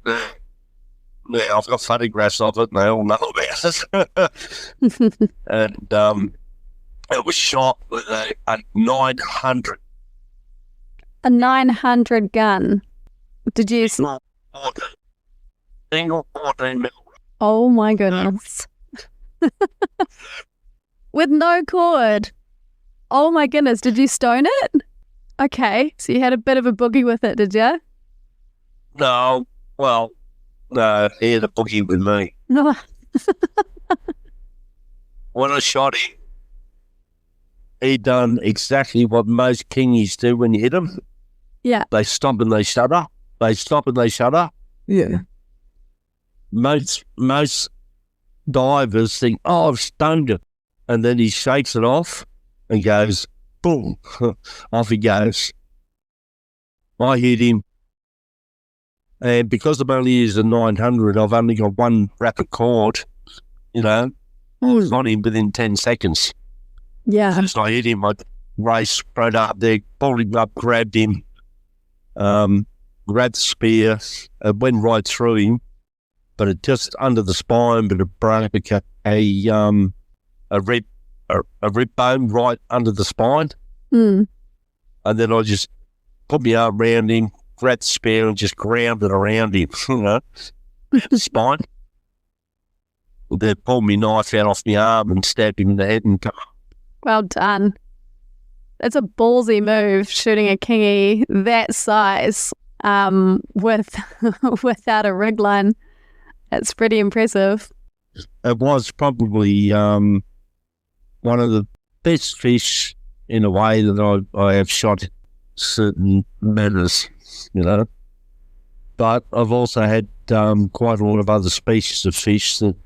Yeah, I've got photographs of it and they all know about it. And it was shot with a 900. A 900 gun. Did you... Single 14 mil. Oh my goodness. With no cord. Oh my goodness. Did you stone it? Okay. So you had a bit of a boogie with it, did you? No, he had a boogie with me. When I shot him, he done exactly what most kingies do when you hit them. Yeah. They stop and they shudder. They stop and they shudder. Yeah. Most divers think, oh, I've stoned it. And then he shakes it off and goes, boom, off he goes. I hit him. And because I'm only using 900, I've only got one rapid cord, I was on him within 10 seconds. Yeah. As I hit him, I raced right up there, pulled him up, grabbed him, grabbed the spear, it went right through him, but it just under the spine, but it broke a rib bone right under the spine. Mm. And then I just put my arm around him, grabbed the spear and just ground it around him, spine. They pulled my knife out off my arm and stabbed him in the head and come up. Well done. That's a ballsy move, shooting a kingy that size without a rig line. That's pretty impressive. It was probably one of the best fish in a way that I have shot certain matters, But I've also had quite a lot of other species of fish that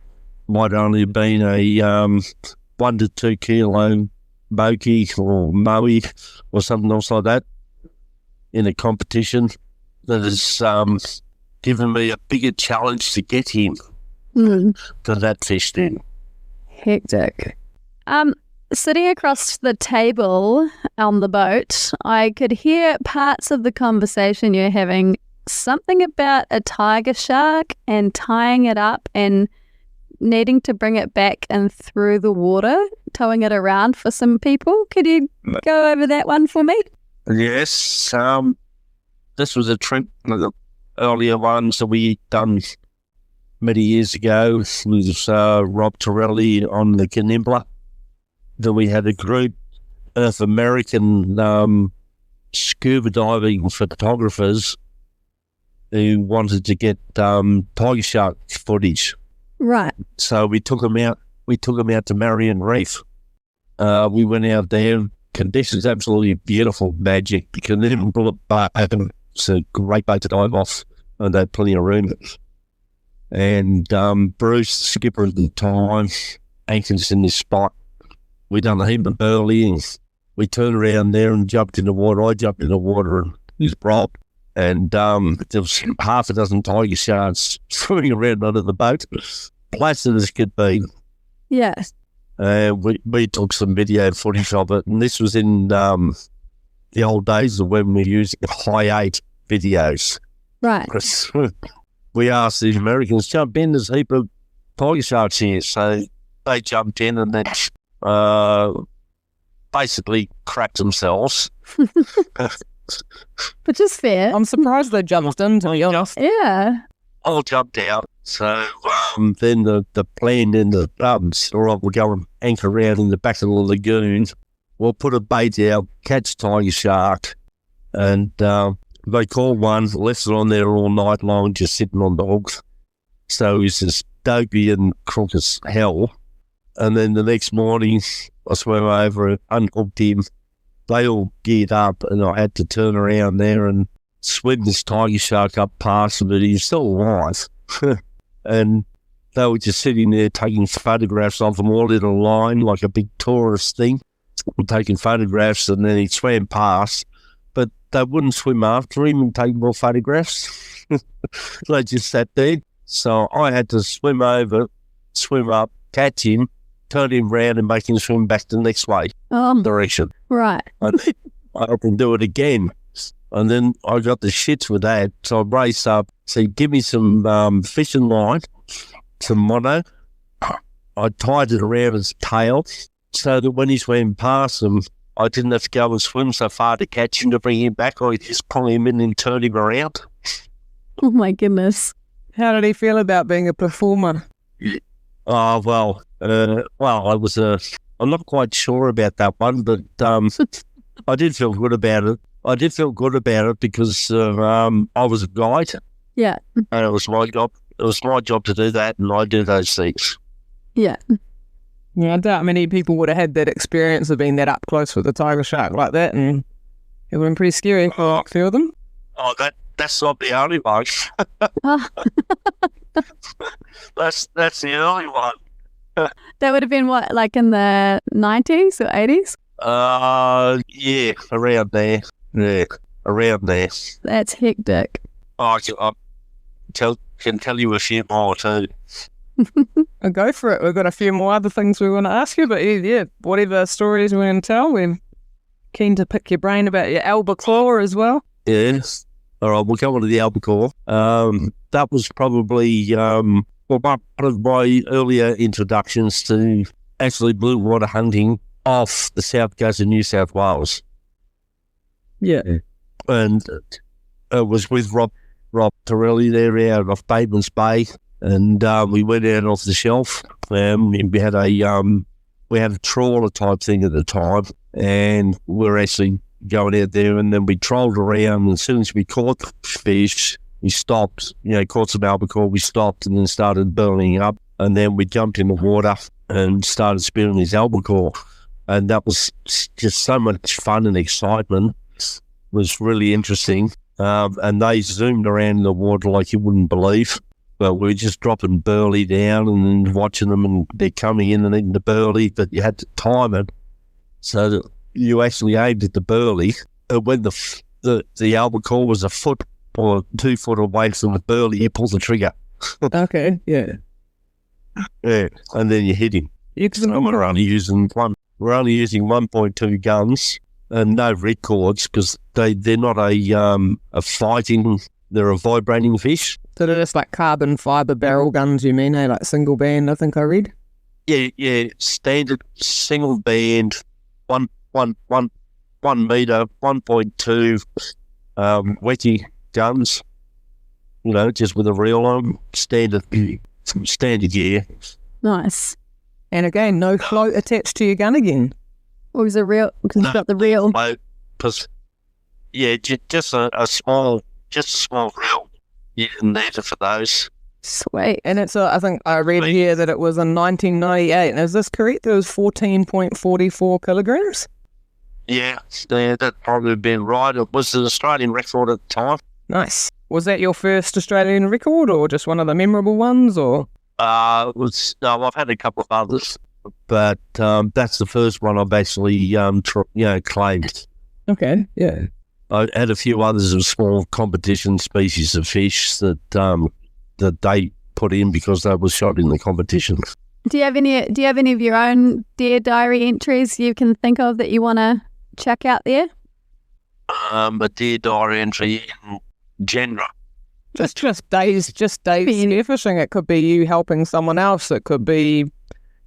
might only have been a 1 to 2 kilo moki or moe or something else like that in a competition that has given me a bigger challenge to get him than that fish did. Hectic. Sitting across the table on the boat, I could hear parts of the conversation you're having, something about a tiger shark and tying it up and needing to bring it back and through the water, towing it around for some people. Could you go over that one for me? Yes. This was a trip, one of the earlier ones that we done many years ago with Rob Torelli on the Canimbla. Then we had a group of American scuba diving photographers who wanted to get tiger shark footage. Right. So we took them out. We took them out to Marion Reef. We went out there. Conditions absolutely beautiful, magic. You can even pull it back. It's a great boat to dive off, and they had plenty of room. And Bruce, the skipper at the time, anchors in this spot. We done a heap of burley, and we turned around there and jumped in the water. I jumped in the water, and he was Rob. And there was half a dozen tiger sharks swimming around under the boat, placid as could be. Yes. We took some video footage of it, and this was in the old days of when we were using high 8 videos. Right. We asked the Americans, jump in, there's a heap of tiger sharks here. So they jumped in and then basically cracked themselves. Which is fair. I'm surprised they jumped in, to be honest. Yeah. All jumped out. So then the plan in the all right, we'll go and anchor around in the back of the lagoon. We'll put a bait out, catch tiger shark, and they caught one, left it on there all night long, just sitting on the hooks. So he's as dopey and crook as hell. And then the next morning, I swam over, unhooked him. They all geared up, and I had to turn around there and swim this tiger shark up past him, but he's still alive. And they were just sitting there taking photographs of them all in a line, like a big tourist thing, taking photographs, and then he swam past, but they wouldn't swim after him and take more photographs. They just sat there. So I had to swim over, swim up, catch him, turn him round and make him swim back the next way direction. Right. And I can do it again. And then I got the shits with that. So I raced up, said, give me some fishing line, some mono. I tied it around his tail so that when he swam past them, I didn't have to go and swim so far to catch him to bring him back. I just pull him in and turn him around. Oh, my goodness. How did he feel about being a performer? Oh, well, I was I'm not quite sure about that one, but I did feel good about it. I did feel good about it because I was a guide. Yeah. And it was my job. It was my job to do that, and I do those things. Yeah. Yeah, I doubt many people would have had that experience of being that up close with a tiger shark like that, and it would have been pretty scary for a few of them. Oh, that's not the only one. That's the only one. That would have been what, like in the 90s or 80s? Yeah, around there. Yeah, around there. That's hectic. Oh, I can tell you a few more too. I'll go for it. We've got a few more other things we want to ask you, but yeah, whatever stories we want to tell, we're keen to pick your brain about your albacore as well. Yes. All right, we'll go on to the albacore. That was probably one of my earlier introductions to actually blue water hunting off the south coast of New South Wales. Yeah. And it was with Rob Rob Torelli there out of Bateman's Bay, and we went out off the shelf. We had a trawler type thing at the time, and we were actually going out there, and then we trolled around, and as soon as we caught the fish, we stopped, caught some albacore, we stopped and then started burning up, and then we jumped in the water and started spearing these albacore, and that was just so much fun and excitement. It was really interesting, and they zoomed around in the water like you wouldn't believe. But we were just dropping burley down and then watching them, and they're coming in and eating the burley, but you had to time it so that you actually aimed at the burley. And when the albacore was a foot or 2 foot away from the burley, you pull the trigger. Okay, yeah. Yeah, and then you hit him. We're only using 1.2 guns and no ripcords because they're not a fighting. They're a vibrating fish. So they're just like carbon fibre barrel guns, you mean, like single band, I think I read? Yeah, standard single band, 1 metre, 1.2 wetty guns, just with a reel on, standard gear. Nice. And again, no float attached to your gun again. Or was it real? Because it's got the reel. Just a small reel. You can need it for those. Sweet. And I think I read here that it was in 1998. Is this correct? It was 14.44 kilograms? Yeah, that probably been right. It was an Australian record at the time. Nice. Was that your first Australian record or just one of the memorable ones? Or I've had a couple of others, but that's the first one I've actually claimed. Okay, yeah. I had a few others of small competition species of fish that they put in because they were shot in the competition. Do you have any of your own Deer Diary entries you can think of that you want to check out there? A Deer Diary entry in genre. Just days spearfishing. It could be you helping someone else. It could be,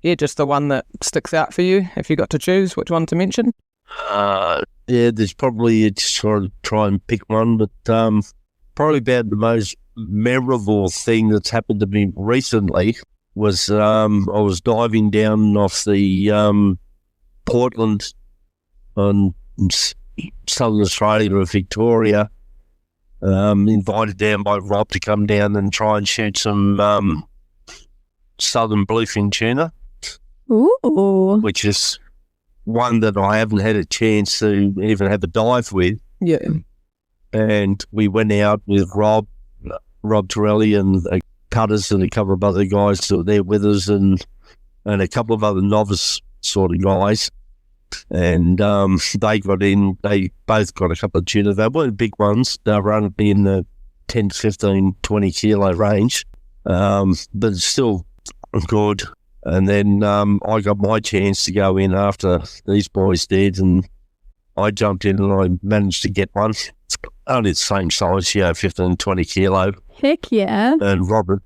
just the one that sticks out for you. If you got to choose which one to mention. There's probably just try and pick one, but probably about the most memorable thing that's happened to me recently was I was diving down off the Portland on Southern Australia or Victoria, invited down by Rob to come down and try and shoot some southern bluefin tuna. Ooh. Which is one that I haven't had a chance to even have a dive with. Yeah. And we went out with Rob Torelli and Cutters and a couple of other guys that were there with us and a couple of other novice sort of guys. And they got in, they both got a couple of tuna. They weren't big ones. They were only in the 10, 15, 20 kilo range. But it's still good. And then I got my chance to go in after these boys did, and I jumped in and I managed to get one. It's only the same size, 15, 20 kilo. Heck yeah. And Robert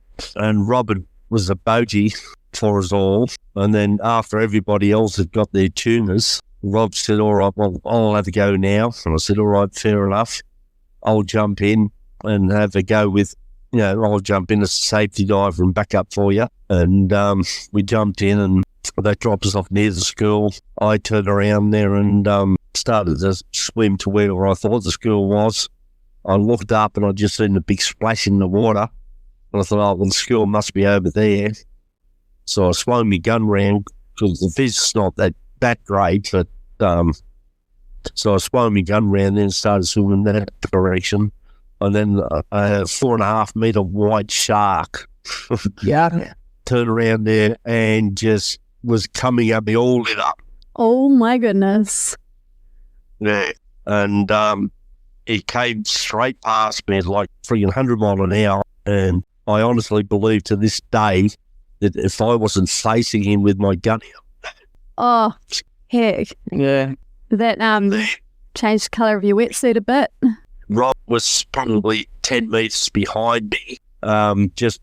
was a boatie for us all. And then after everybody else had got their tunas, Rob said, all right, well, I'll have a go now. And I said, all right, fair enough. I'll jump in and have a go with, I'll jump in as a safety diver and back up for you. And we jumped in and they dropped us off near the school. I turned around there and started to swim to where I thought the school was. I looked up and I just seen a big splash in the water. And I thought, oh, well, the school must be over there. So I swung my gun round because the fish is not that great. But so I swung my gun round and started swimming in that direction. And then a 4.5 metre white shark turned around there and just was coming at me all lit up. Oh my goodness. Yeah. And he came straight past me at like 300 mile an hour. And I honestly believe to this day that if I wasn't facing him with my gun out. Oh, heck. Yeah. That changed the colour of your wetsuit a bit. Rob was probably 10 metres behind me, just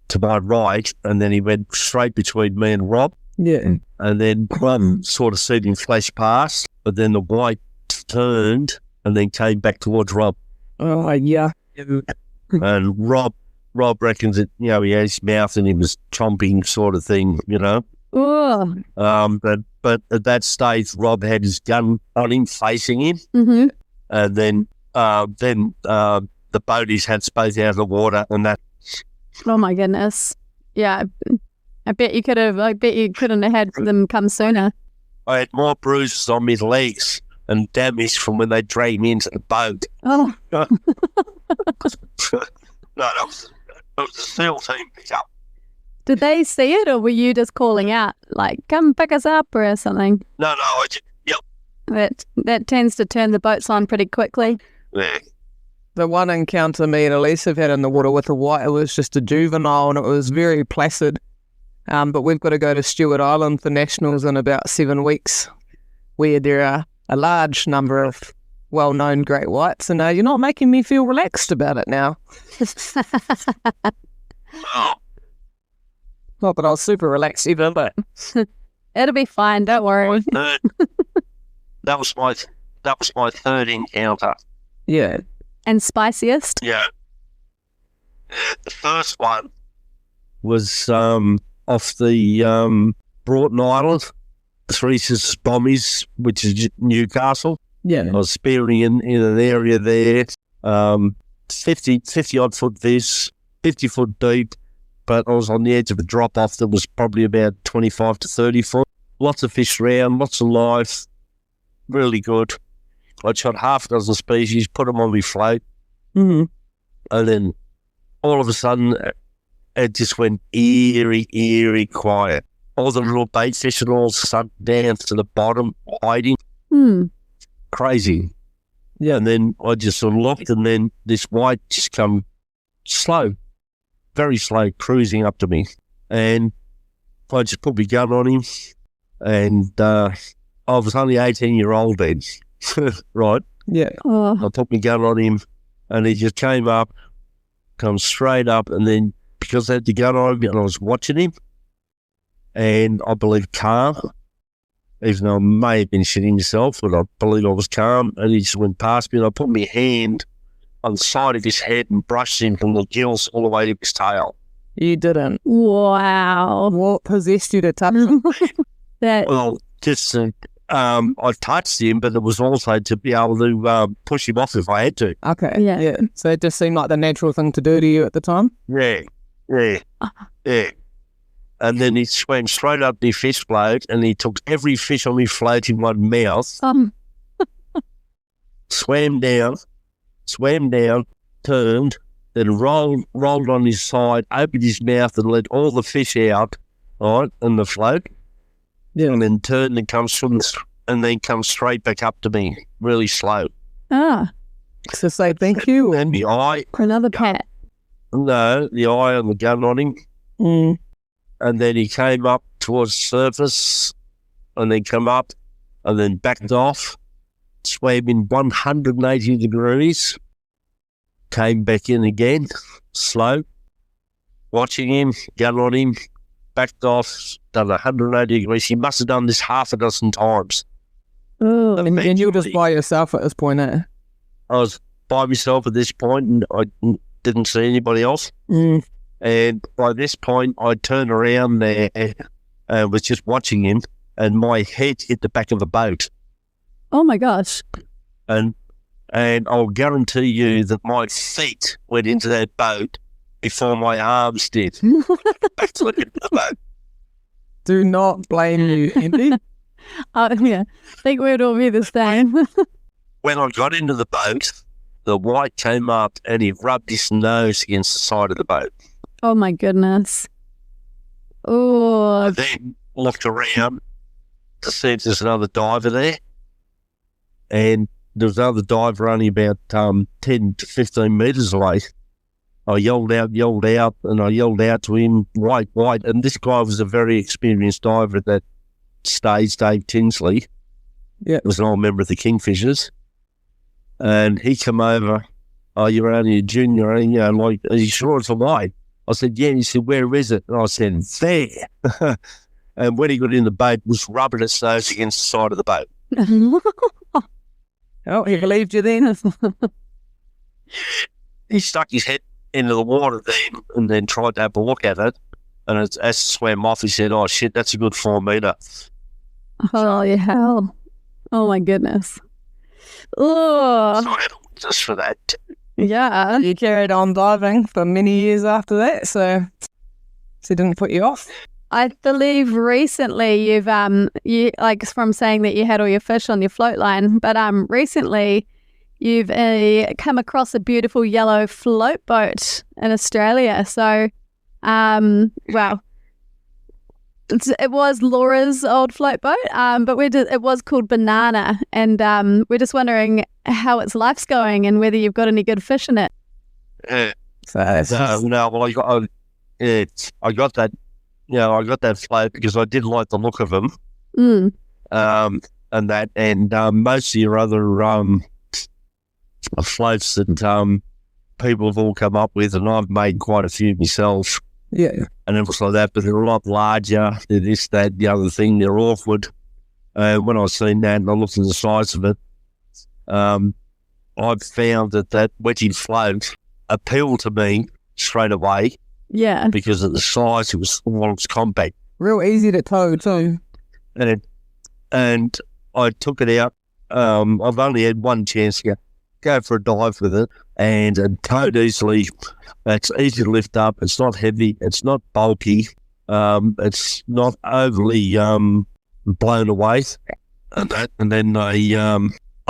to my right, and then he went straight between me and Rob. Yeah. And then one sort of seen him flash past, but then the white turned and then came back towards Rob. Oh, yeah. And Rob reckons that, he had his mouth and he was chomping sort of thing, Oh. But at that stage, Rob had his gun on him, facing him. Mm-hmm. And then the boaties had both out of the water, and that. Oh my goodness. Yeah. I bet you couldn't have had them come sooner. I had more bruises on my legs and damage from when they dragged me into the boat. Oh. No, that was the SEAL team pickup. Did they see it, or were you just calling out, like, come pick us up or something? No, I just, yep. That tends to turn the boats on pretty quickly. Yeah. The one encounter me and Elise have had in the water with a white, it was just a juvenile and it was very placid. But we've got to go to Stewart Island for nationals in about 7 weeks, where there are a large number of well-known great whites, and you're not making me feel relaxed about it now. Oh, Not that I was super relaxed either, but It'll be fine, don't worry. that was my third encounter. yeah. And spiciest? Yeah. The first one was off the Broughton Island, Three Sisters Bommies, which is Newcastle. Yeah. I was spearing in an area there, 50 odd foot vis, 50 foot deep, but I was on the edge of a drop off that was probably about 25 to 30 foot. Lots of fish around, lots of life, really good. I shot half a dozen species, put them on my float, Mm-hmm. and then all of a sudden it just went eerie quiet. All the little bait fish had all sunk down to the bottom, hiding. Crazy. Yeah, and then I just sort of looked, and then this white just come slow, very slow, cruising up to me. And I just put my gun on him, and I was only 18-year-old then, right? Yeah. Oh. I put my gun on him, and he just come straight up, and then because I had the gun on him and I was watching him, and I believe calm, even though I may have been shitting myself, but I believe I was calm, and he just went past me, and I put my hand on the side of his head and brushed him from the gills all the way to his tail. You didn't. Wow. What possessed you to touch him? That Well, just I touched him, but it was also to be able to push him off if I had to. Okay. Yeah. So it just seemed like the natural thing to do to you at the time? Yeah. And then he swam straight up the fish float, and he took every fish on my float in one mouth, swam down, turned, then rolled on his side, opened his mouth and let all the fish out, right, in the float. Yeah. And then turned and comes straight back up to me, really slow. To say thank you? And the eye, for another pat. no, the eye on the gun on him. Mm. And then he came up towards the surface, and then come up, and then backed off, swam in 180 degrees, came back in again, slow, watching him, gun on him, backed off, done 180 degrees. He must have done this half a dozen times. Oh. And you're just by yourself at this point, eh? I was by myself at this point, and I didn't see anybody else. Mm. And by this point, I turned around there and was just watching him, and my head hit the back of the boat. Oh my gosh. And I'll guarantee you that my feet went into that boat before my arms did. Back looking at the boat. Do not blame you, Andy. Yeah. I think we'd all be the same. When I got into the boat, the white came up and he rubbed his nose against the side of the boat. Oh my goodness. Oh. I then looked around to see if there's another diver there. And there was another diver only about 10 to 15 metres away. I yelled out, and I yelled out to him, white. And this guy was a very experienced diver at that stage, Dave Tinsley. Yeah. Was an old member of the Kingfishers. And he came over, oh, you're only a junior, and like, are you sure it's a white? I said, yeah. And he said, where is it? And I said, there. And when he got in the boat, was rubbing its nose against the side of the boat. Oh, he believed you then? He stuck his head into the water then, and then tried to have a look at it. And as it swam off, he said, "Oh shit, that's a good 4 metre." Holy hell. Oh my goodness. Oh, So I had a witness for that. yeah. You carried on diving for many years after that, so it didn't put you off. I believe recently you've you like from saying that you had all your fish on your float line, but recently you've come across a beautiful yellow float boat in Australia. So, wow. It was Laura's old float boat, but it was called Banana, and we're just wondering how its life's going and whether you've got any good fish in it. Well, I got that. I got that float because I did like the look of them. And most of your other floats that people have all come up with, and I've made quite a few myself. Yeah. And it was like that, but they're a lot larger. They're this, that, the other thing. They're awkward. When I seen that and I looked at the size of it, I've found that wedgie float appealed to me straight away. Yeah. Because of the size, it was compact. Real easy to tow too. And I took it out. I've only had one chance to go for a dive with it, and it towed easily. It's easy to lift up. It's not heavy. It's not bulky. It's not overly blown away. And then I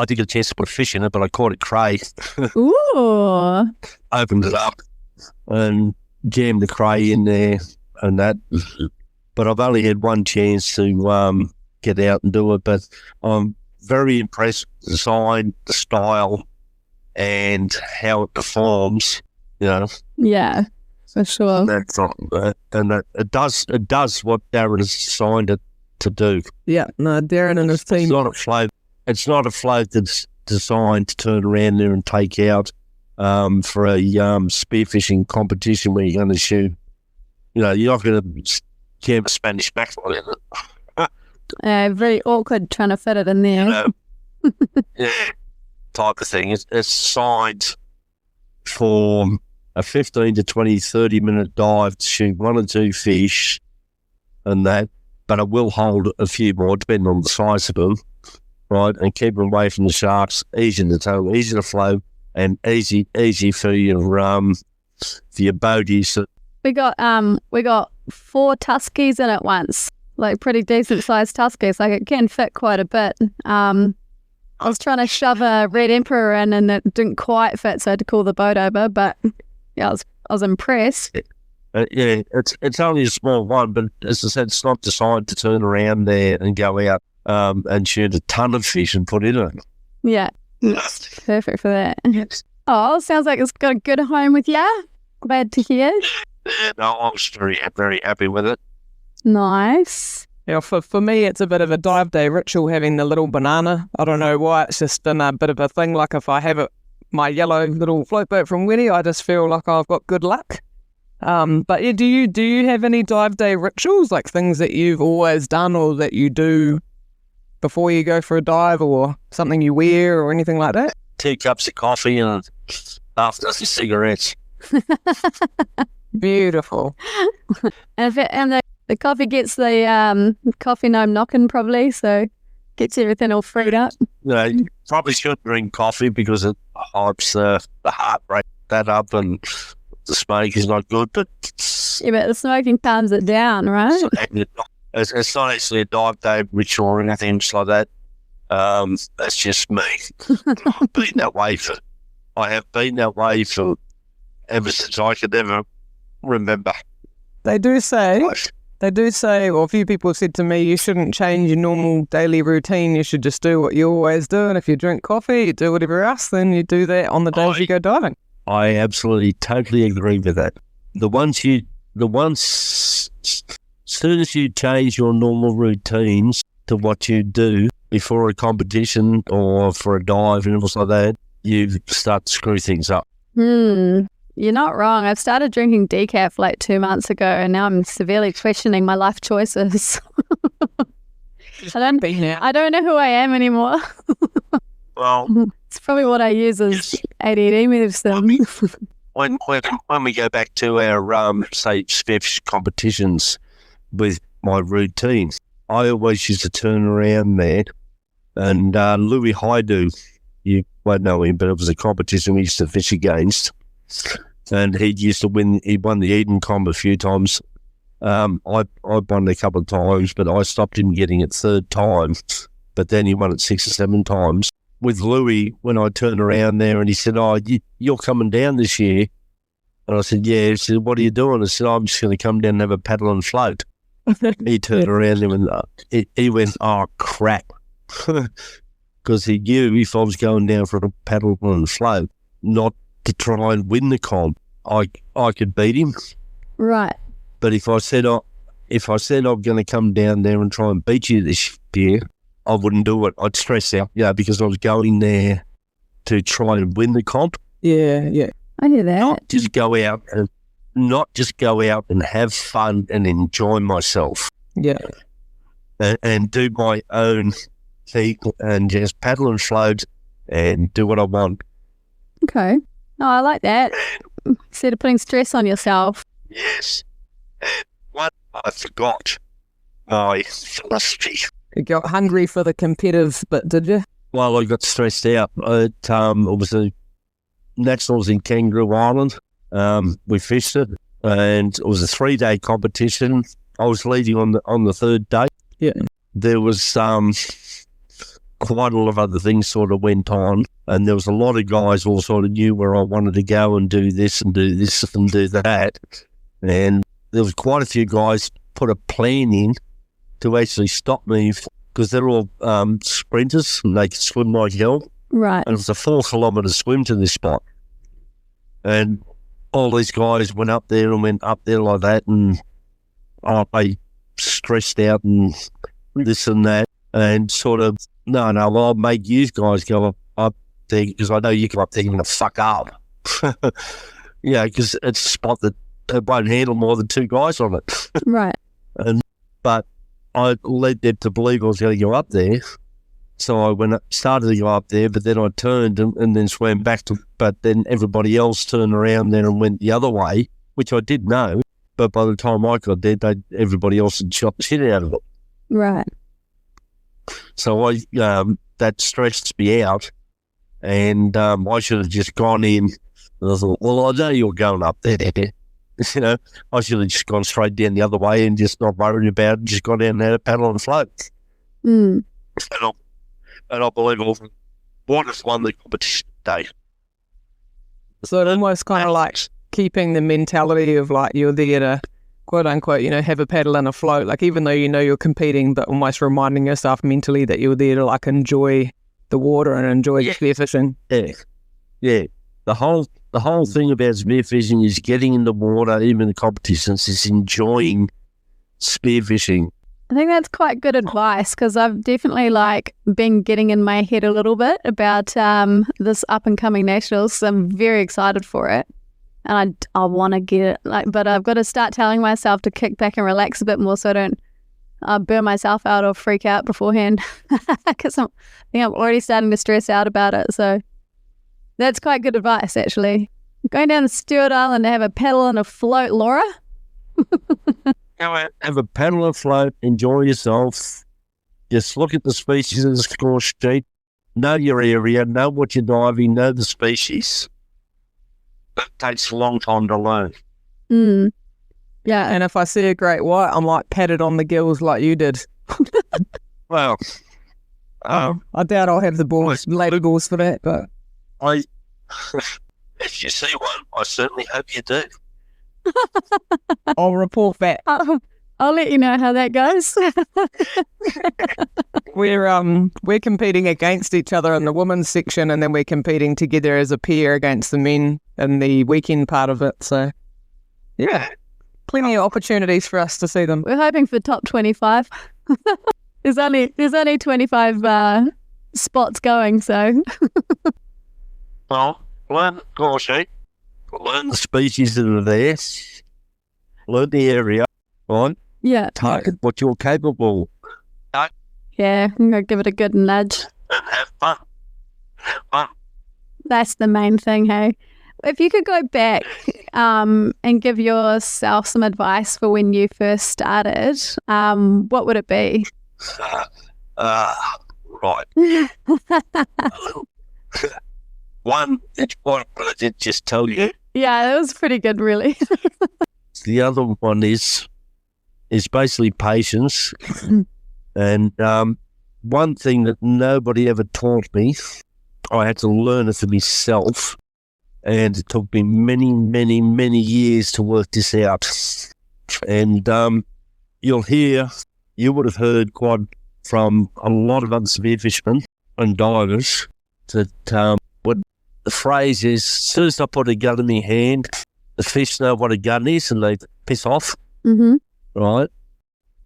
did get a chance to put fish in it, but I caught it cray. Ooh. Opened it up and jammed the cray in there and that. But I've only had one chance to get out and do it. But I'm very impressed with the design, the style, and how it performs. Yeah, for sure. That's not, and that it does what Darren has designed it to do. Yeah, no, Darren and his It's team. not a float. It's not a float that's designed to turn around there and take out for a spearfishing competition where you're going to shoot. You're not going to jam a Spanish mackerel in it. Very awkward trying to fit it in there. Yeah, type of thing. It's designed for a 15 to 20, 30-minute dive to shoot one or two fish and that, but it will hold a few more depending on the size of them, right, and keep them away from the sharks, easy to tow, easy to float, and easy for your boaties. We got 4 tuskies in it once, like pretty decent sized tuskies. Like it can fit quite a bit. I was trying to shove a red emperor in and it didn't quite fit, so I had to call the boat over. But yeah, I was impressed. Yeah, it's only a small one, but as I said, it's not designed to turn around there and go out and shoot a ton of fish and put in it. Yeah, perfect for that. Oh, sounds like it's got a good home with you. Glad to hear. Yeah, no, I was very, very happy with it. Nice. Yeah, for me, it's a bit of a dive day ritual having the little banana. I don't know why, it's just been a bit of a thing. Like if I have my yellow little float boat from Winnie, I just feel like I've got good luck. But yeah, do you have any dive day rituals, like things that you've always done or that you do before you go for a dive, or something you wear or anything like that? 2 cups of coffee and half a dozen cigarettes. Beautiful. And the coffee gets the coffee gnome knocking probably, so gets everything all freed up. You probably shouldn't drink coffee because it hypes the heart rate that up, and the smoke is not good. But yeah, but the smoking calms it down, right? It's not actually a dive day ritual or anything just like that. That's just me. I've been that way I have been that way for ever since I could ever remember. They do say, or a few people have said to me, you shouldn't change your normal daily routine. You should just do what you always do. And if you drink coffee, you do whatever else, then you do that on the days you go diving. I absolutely, totally agree with that. Soon as you change your normal routines to what you do before a competition or for a dive and stuff like that, you start to screw things up. You're not wrong. I've started drinking decaf like 2 months ago, and now I'm severely questioning my life choices. I don't know who I am anymore. Well, it's probably what I use as ADD medicine. when we go back to our say spearfish competitions with my routine, I always used to turn around there, and Louis Haidu, you won't know him, but it was a competition we used to fish against, and he used to win. He won the Eden Comp a few times. I won a couple of times, but I stopped him getting it third time. But then he won it 6 or 7 times. With Louis, when I turned around there, and he said, "Oh, you're coming down this year," and I said, "Yeah." He said, "What are you doing?" I said, "I'm just going to come down and have a paddle and float." He turned around and he went, "Oh, crap," because he knew if I was going down for a paddle and float, not to try and win the comp, I could beat him. Right. But if I said I'm going to come down there and try and beat you this year, I wouldn't do it. I'd stress out, because I was going there to try and win the comp. Yeah. I hear that. Not just go out and have fun and enjoy myself. Yeah. And do my own thing and just paddle and float and do what I want. Okay. No, I like that. Instead of putting stress on yourself. Yes. And what I forgot, my philosophy. You got hungry for the competitive bit, did you? Well, I got stressed out. It was the Nationals in Kangaroo Island. We fished it, and it was a 3-day competition. I was leading on the third day. Yeah. There was quite a lot of other things sort of went on, and there was a lot of guys all sort of knew where I wanted to go and do this and do this and do that. And there was quite a few guys put a plan in to actually stop me because they're all sprinters and they can swim like hell. Right. And it was a 4-kilometre swim to this spot. And all these guys went up there like that, and I stressed out and this and that, and sort of, no, I'll make you guys go up there because I know you go up there, you're going to fuck up. Because it's a spot that won't handle more than 2 guys on it. Right. But I led them to believe I was going to go up there. So I started to go up there, but then I turned and then swam back but then everybody else turned around there and went the other way, which I did know. But by the time I got there, everybody else had shot the shit out of it. Right. So that stressed me out, and I should have just gone in. And I thought, well, I know you're going up there. I should have just gone straight down the other way and just not worried about it, just gone down there to paddle and float. Mm. And I believe one has won the competition today. So it almost kind of like keeping the mentality of like you're there to, quote unquote, have a paddle and a float, like even though you're competing, but almost reminding yourself mentally that you're there to like enjoy the water and enjoy spearfishing. Yeah. The whole thing about spearfishing is getting in the water, even in the competitions, is enjoying spearfishing. I think that's quite good advice because I've definitely been getting in my head a little bit about this up and coming nationals. So I'm very excited for it, and I want to get it. But I've got to start telling myself to kick back and relax a bit more so I don't burn myself out or freak out beforehand because I think I'm already starting to stress out about it. So that's quite good advice, actually. Going down to Stewart Island to have a paddle and a float, Laura. Go out, have a paddle and float, enjoy yourself. Just look at the species in the score sheet, know your area, know what you're diving, know the species. That takes a long time to learn. Mm. Yeah. And if I see a great white, I'm like patted on the gills like you did. Well, I doubt I'll have the lady balls for that, but if you see one, I certainly hope you do. I'll report back. I'll let you know how that goes. We're competing against each other in the women's section, and then we're competing together as a pair against the men in the weekend part of it. So, yeah, plenty of opportunities for us to see them. We're hoping for top 25. There's only 25 spots going, so. Well, learn the species that are there, learn the area, right? Yeah. Target what you're capable. Yeah, I'm going to give it a good nudge. And have fun. That's the main thing, hey? If you could go back and give yourself some advice for when you first started, what would it be? Right. One, it's what I did just tell you. Yeah, that was pretty good, really. The other one is basically patience. And one thing that nobody ever taught me, I had to learn it for myself. And it took me many, many, many years to work this out. And you would have heard quite from a lot of other spearfishermen and divers that what the phrase is, as soon as I put a gun in my hand, the fish know what a gun is and they piss off, right?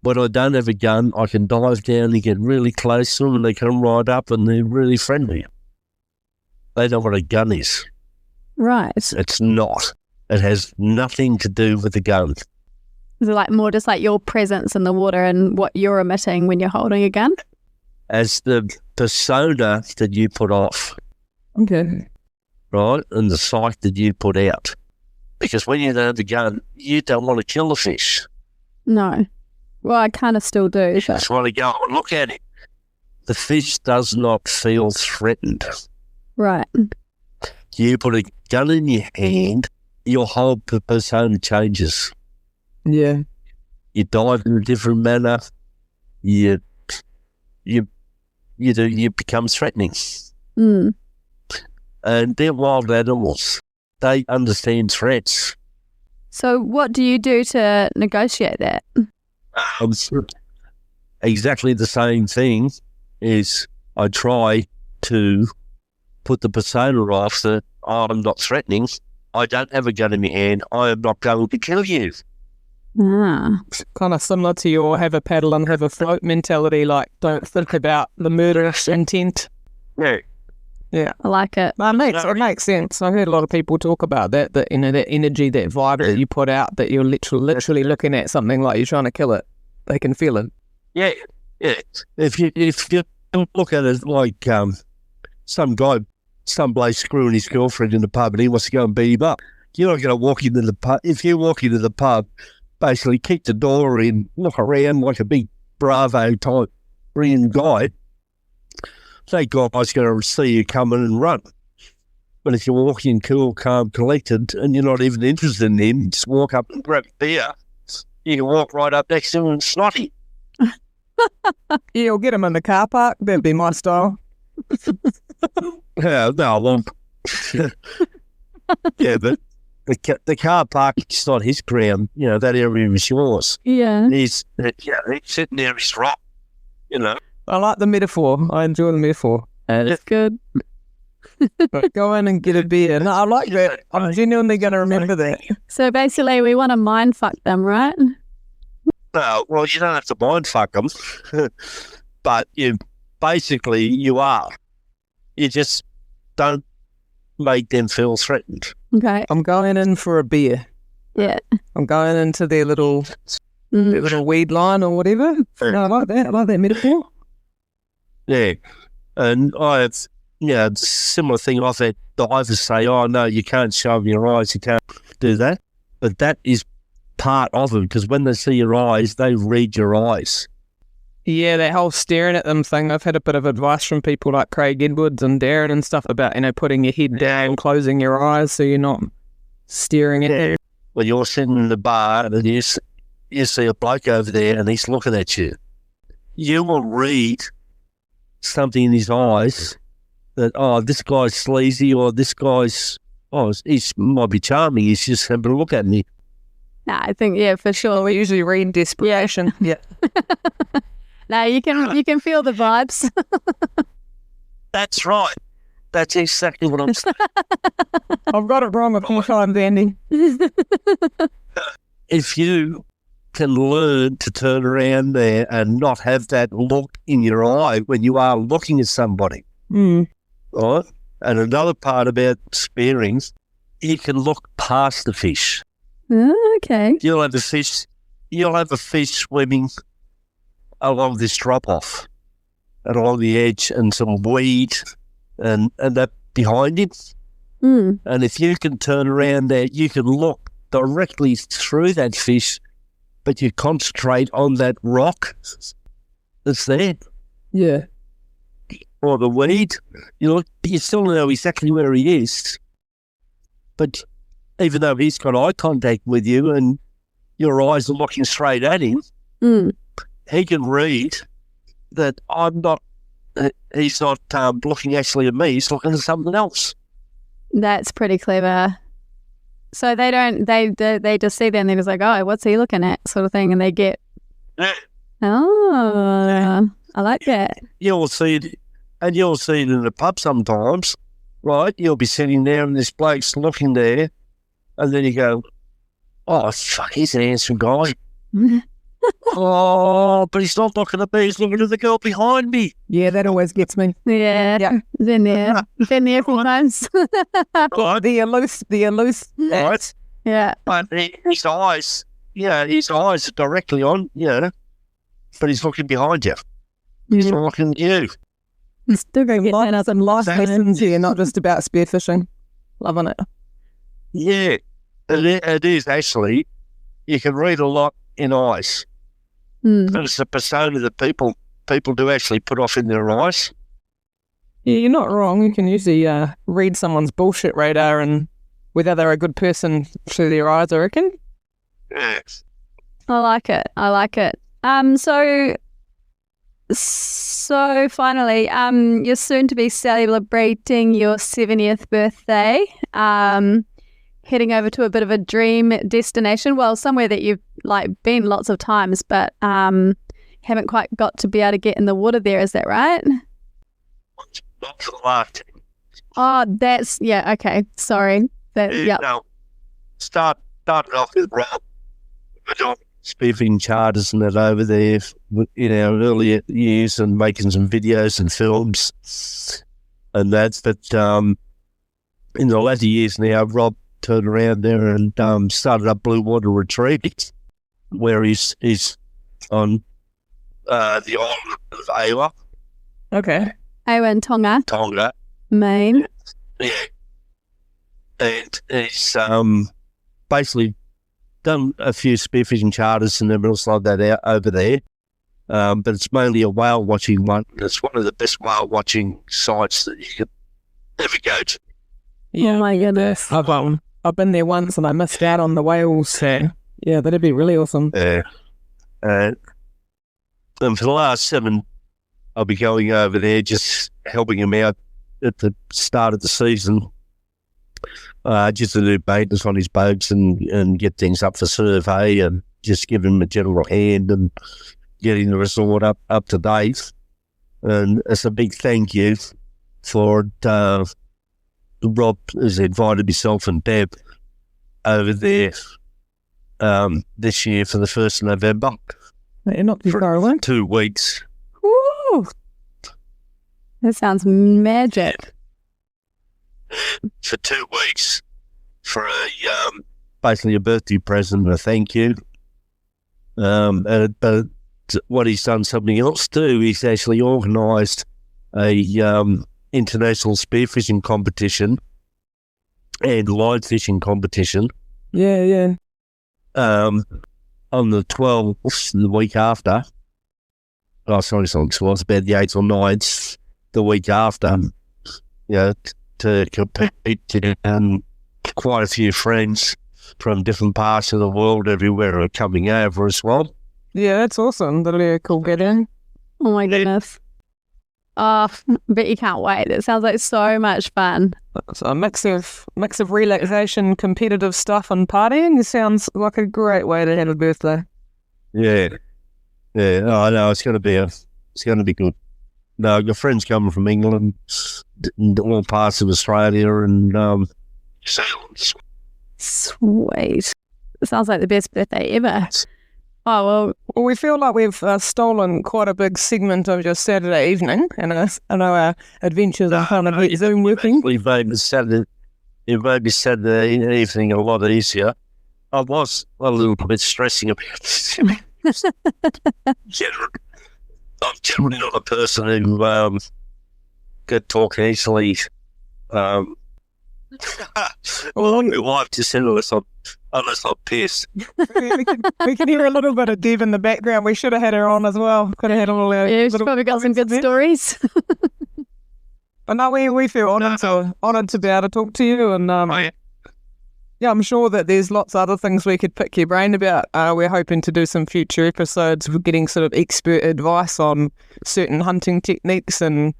When I don't have a gun, I can dive down and get really close to them and they come right up and they're really friendly. They know what a gun is. Right. It's not. It has nothing to do with the gun. Is it like more just like your presence in the water and what you're emitting when you're holding a gun? As the persona that you put off, Okay. right, and the sight that you put out. Because when you don't have a gun, you don't want to kill the fish. No. Well, I kind of still do. You just want to go and look at it. The fish does not feel threatened. Right. You put a gun in your hand, your whole persona changes. Yeah. You dive in a different manner. You become threatening. Mm. And they're wild animals. They understand threats. So what do you do to negotiate that? Exactly the same thing is I try to put the persona off that I'm not threatening. I don't have a gun in my hand. I am not going to kill you. Ah. Kind of similar to your have a paddle and have a float mentality, like don't think about the murderous intent. Yeah. Yeah. I like it. It makes sense. I've heard a lot of people talk about that that energy, that vibe that you put out, that you're literally looking at something like you're trying to kill it. They can feel it. Yeah. Yeah. If you look at it like some bloke screwing his girlfriend in the pub and he wants to go and beat him up, you're not going to walk into the pub. If you walk into the pub, basically kick the door in, look around like a big Bravo type brilliant guy, that guy's going to see you coming and run. But if you're walking cool, calm, collected, and you're not even interested in him, just walk up and grab a beer, you can walk right up next to him and snotty. Yeah, or get him in the car park. That'd be my style. Yeah, no, I won't. Yeah, but the car park is not his ground. You know, that area is yours. Yeah. He's sitting there, he's rock, you know. I like the metaphor. I enjoy the metaphor. That's good. But go in and get a beer. No, I like that. I'm genuinely going to remember that. So basically we want to mind fuck them, right? No, well, you don't have to mind fuck them, but you are. You just don't make them feel threatened. Okay. I'm going in for a beer. Yeah. I'm going into their little weed line or whatever. No, I like that. I like that metaphor. Yeah. And I have, similar thing. I've had divers say, oh, no, you can't show them your eyes. You can't do that. But that is part of it, because when they see your eyes, they read your eyes. Yeah, that whole staring at them thing. I've had a bit of advice from people like Craig Edwards and Darren and stuff about, putting your head down, closing your eyes so you're not staring at it. When you're sitting in the bar and you see a bloke over there and he's looking at you, you will read something in his eyes that, oh, this guy's sleazy, or this guy's, he might be charming, he's just having a look at me. Nah, I think, yeah, for sure. We usually read desperation. Yeah. No, you can feel the vibes. That's right. That's exactly what I'm saying. I've got it wrong a few times, Andy. If you can learn to turn around there and not have that look in your eye when you are looking at somebody, right? And another part about spearing, you can look past the fish. Okay. You'll have a fish swimming along this drop-off and along the edge and some weed and that behind him. Mm. And if you can turn around there, you can look directly through that fish, but you concentrate on that rock that's there, Yeah. or the weed. You still know exactly where he is, but even though he's got eye contact with you and your eyes are looking straight at him, he can read that he's not looking actually at me, he's looking at something else. That's pretty clever. So they just see that and they're just like, oh, what's he looking at, sort of thing, and they get, Yeah. oh, I like that. You'll see it in the pub sometimes, right? You'll be sitting there and this bloke's looking there, and then you go, oh, fuck, he's an handsome guy. Oh, but he's not looking at me, he's looking at the girl behind me. Yeah, that always gets me. Yeah. Yeah. Been there a few times. Right? The elusive. Right? Yeah. But his eyes are directly on, but he's looking behind you. He's not looking at you. Still going to get some life lessons here, not just about spearfishing. Loving it. Yeah, it is actually. You can read a lot in eyes. And it's a persona that people do actually put off in their eyes. Yeah, you're not wrong. You can usually read someone's bullshit radar and whether they're a good person through their eyes, I reckon. Yes. I like it. So finally, you're soon to be celebrating your 70th birthday. Heading over to a bit of a dream destination. Well, somewhere that you've been lots of times, but haven't quite got to be able to get in the water there. Is that right? Not for the last. Oh, okay. Sorry. Started off with Rob. Spearfishing charters and that over there in our earlier years and making some videos and films and that. But in the latter years now, Rob turned around there and started up Blue Water Retreat, where he's on the island of Awa. Okay. Awa and Tonga. Maine. Yeah. And he's basically done a few spearfishing charters and everything else like that out over there. But it's mainly a whale watching one. It's one of the best whale watching sites that you could ever go to. Yeah. Oh my goodness. I've been there once and I missed out on the whales. Yeah, that'd be really awesome. Yeah. And for the last 7, I'll be going over there just helping him out at the start of the season. Just to do maintenance on his boats and get things up for survey and just give him a general hand and getting the resort up to date. And it's a big thank you for Rob has invited myself and Deb over there this year for the 1st of November. You're not too far away. 2 weeks. Woo! That sounds magic. For 2 weeks for basically a birthday present and a thank you. But what he's done something else too, he's actually organised a international spearfishing competition and line fishing competition. Yeah. On the 12th, the week after. Oh, sorry, it's about the 8th or 9th, the week after. To compete, and quite a few friends from different parts of the world everywhere are coming over as well. Yeah, that's awesome. That'll be a cool get-in. Oh my goodness. Oh, but you can't wait. It sounds like so much fun. So a mix of relaxation, competitive stuff, and partying. It sounds like a great way to have a birthday. Yeah. Oh, no, it's going to be good. No, your friends coming from England, all parts of Australia, and sweet. It sounds like the best birthday ever. Oh, well, we feel like we've stolen quite a big segment of your Saturday evening, and I know our adventures are kind of Zoom working. It made me Saturday evening a lot easier. I was a little bit stressing about this. I'm generally not a person who could talk easily. Well, my wife just said unless I'm pissed. we can hear a little bit of Deb in the background. We should have had her on as well. Could have had all our Yeah, she's probably got some good stories. But no, we feel honoured to be able to talk to you, and yeah, I'm sure that there's lots of other things we could pick your brain about. We're hoping to do some future episodes with getting sort of expert advice on certain hunting techniques and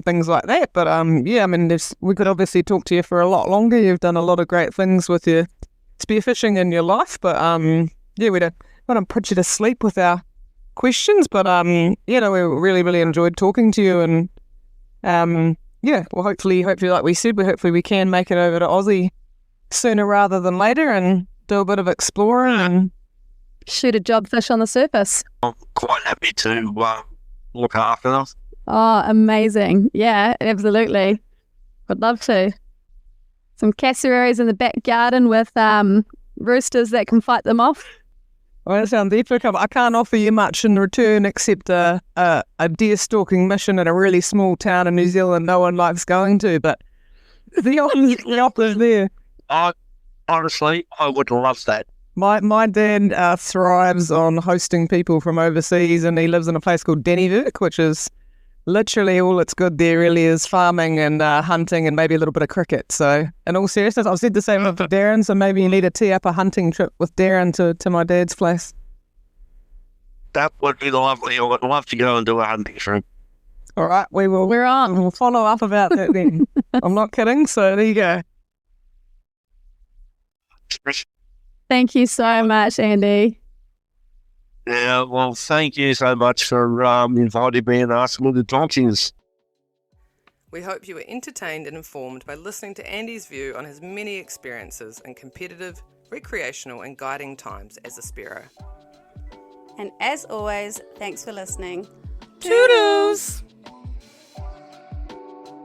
things like that. But yeah, I mean, we could obviously talk to you for a lot longer. You've done a lot of great things with your spearfishing in your life. But yeah, we don't want to put you to sleep with our questions. But you know, we really, really enjoyed talking to you, and yeah, well, hopefully, like we said, hopefully we can make it over to Aussie sooner rather than later and do a bit of exploring and Shoot a jobfish on the surface. I'm quite happy to look after them. Oh, amazing. Yeah, absolutely. Would love to. Some cassowaries in the back garden with roosters that can fight them off. Well, that sounds epic. I can't offer you much in return except a deer stalking mission in a really small town in New Zealand no one likes going to, but the offer's there. Honestly, I would love that. My dad thrives on hosting people from overseas, and he lives in a place called Dennyverk, which is literally all it's good there really is farming and hunting and maybe a little bit of cricket. So in all seriousness, I've said the same with Darren, so maybe you need to tee up a hunting trip with Darren to my dad's place. That would be lovely. I would love to go and do a hunting trip. All right, We're on. We'll follow up about that then. I'm not kidding, so there you go. Thank you so much, Andy. Yeah, well, thank you so much for inviting me and asking me the questions. We hope you were entertained and informed by listening to Andy's view on his many experiences in competitive, recreational and guiding times as a Spearo. And as always, thanks for listening. Toodles!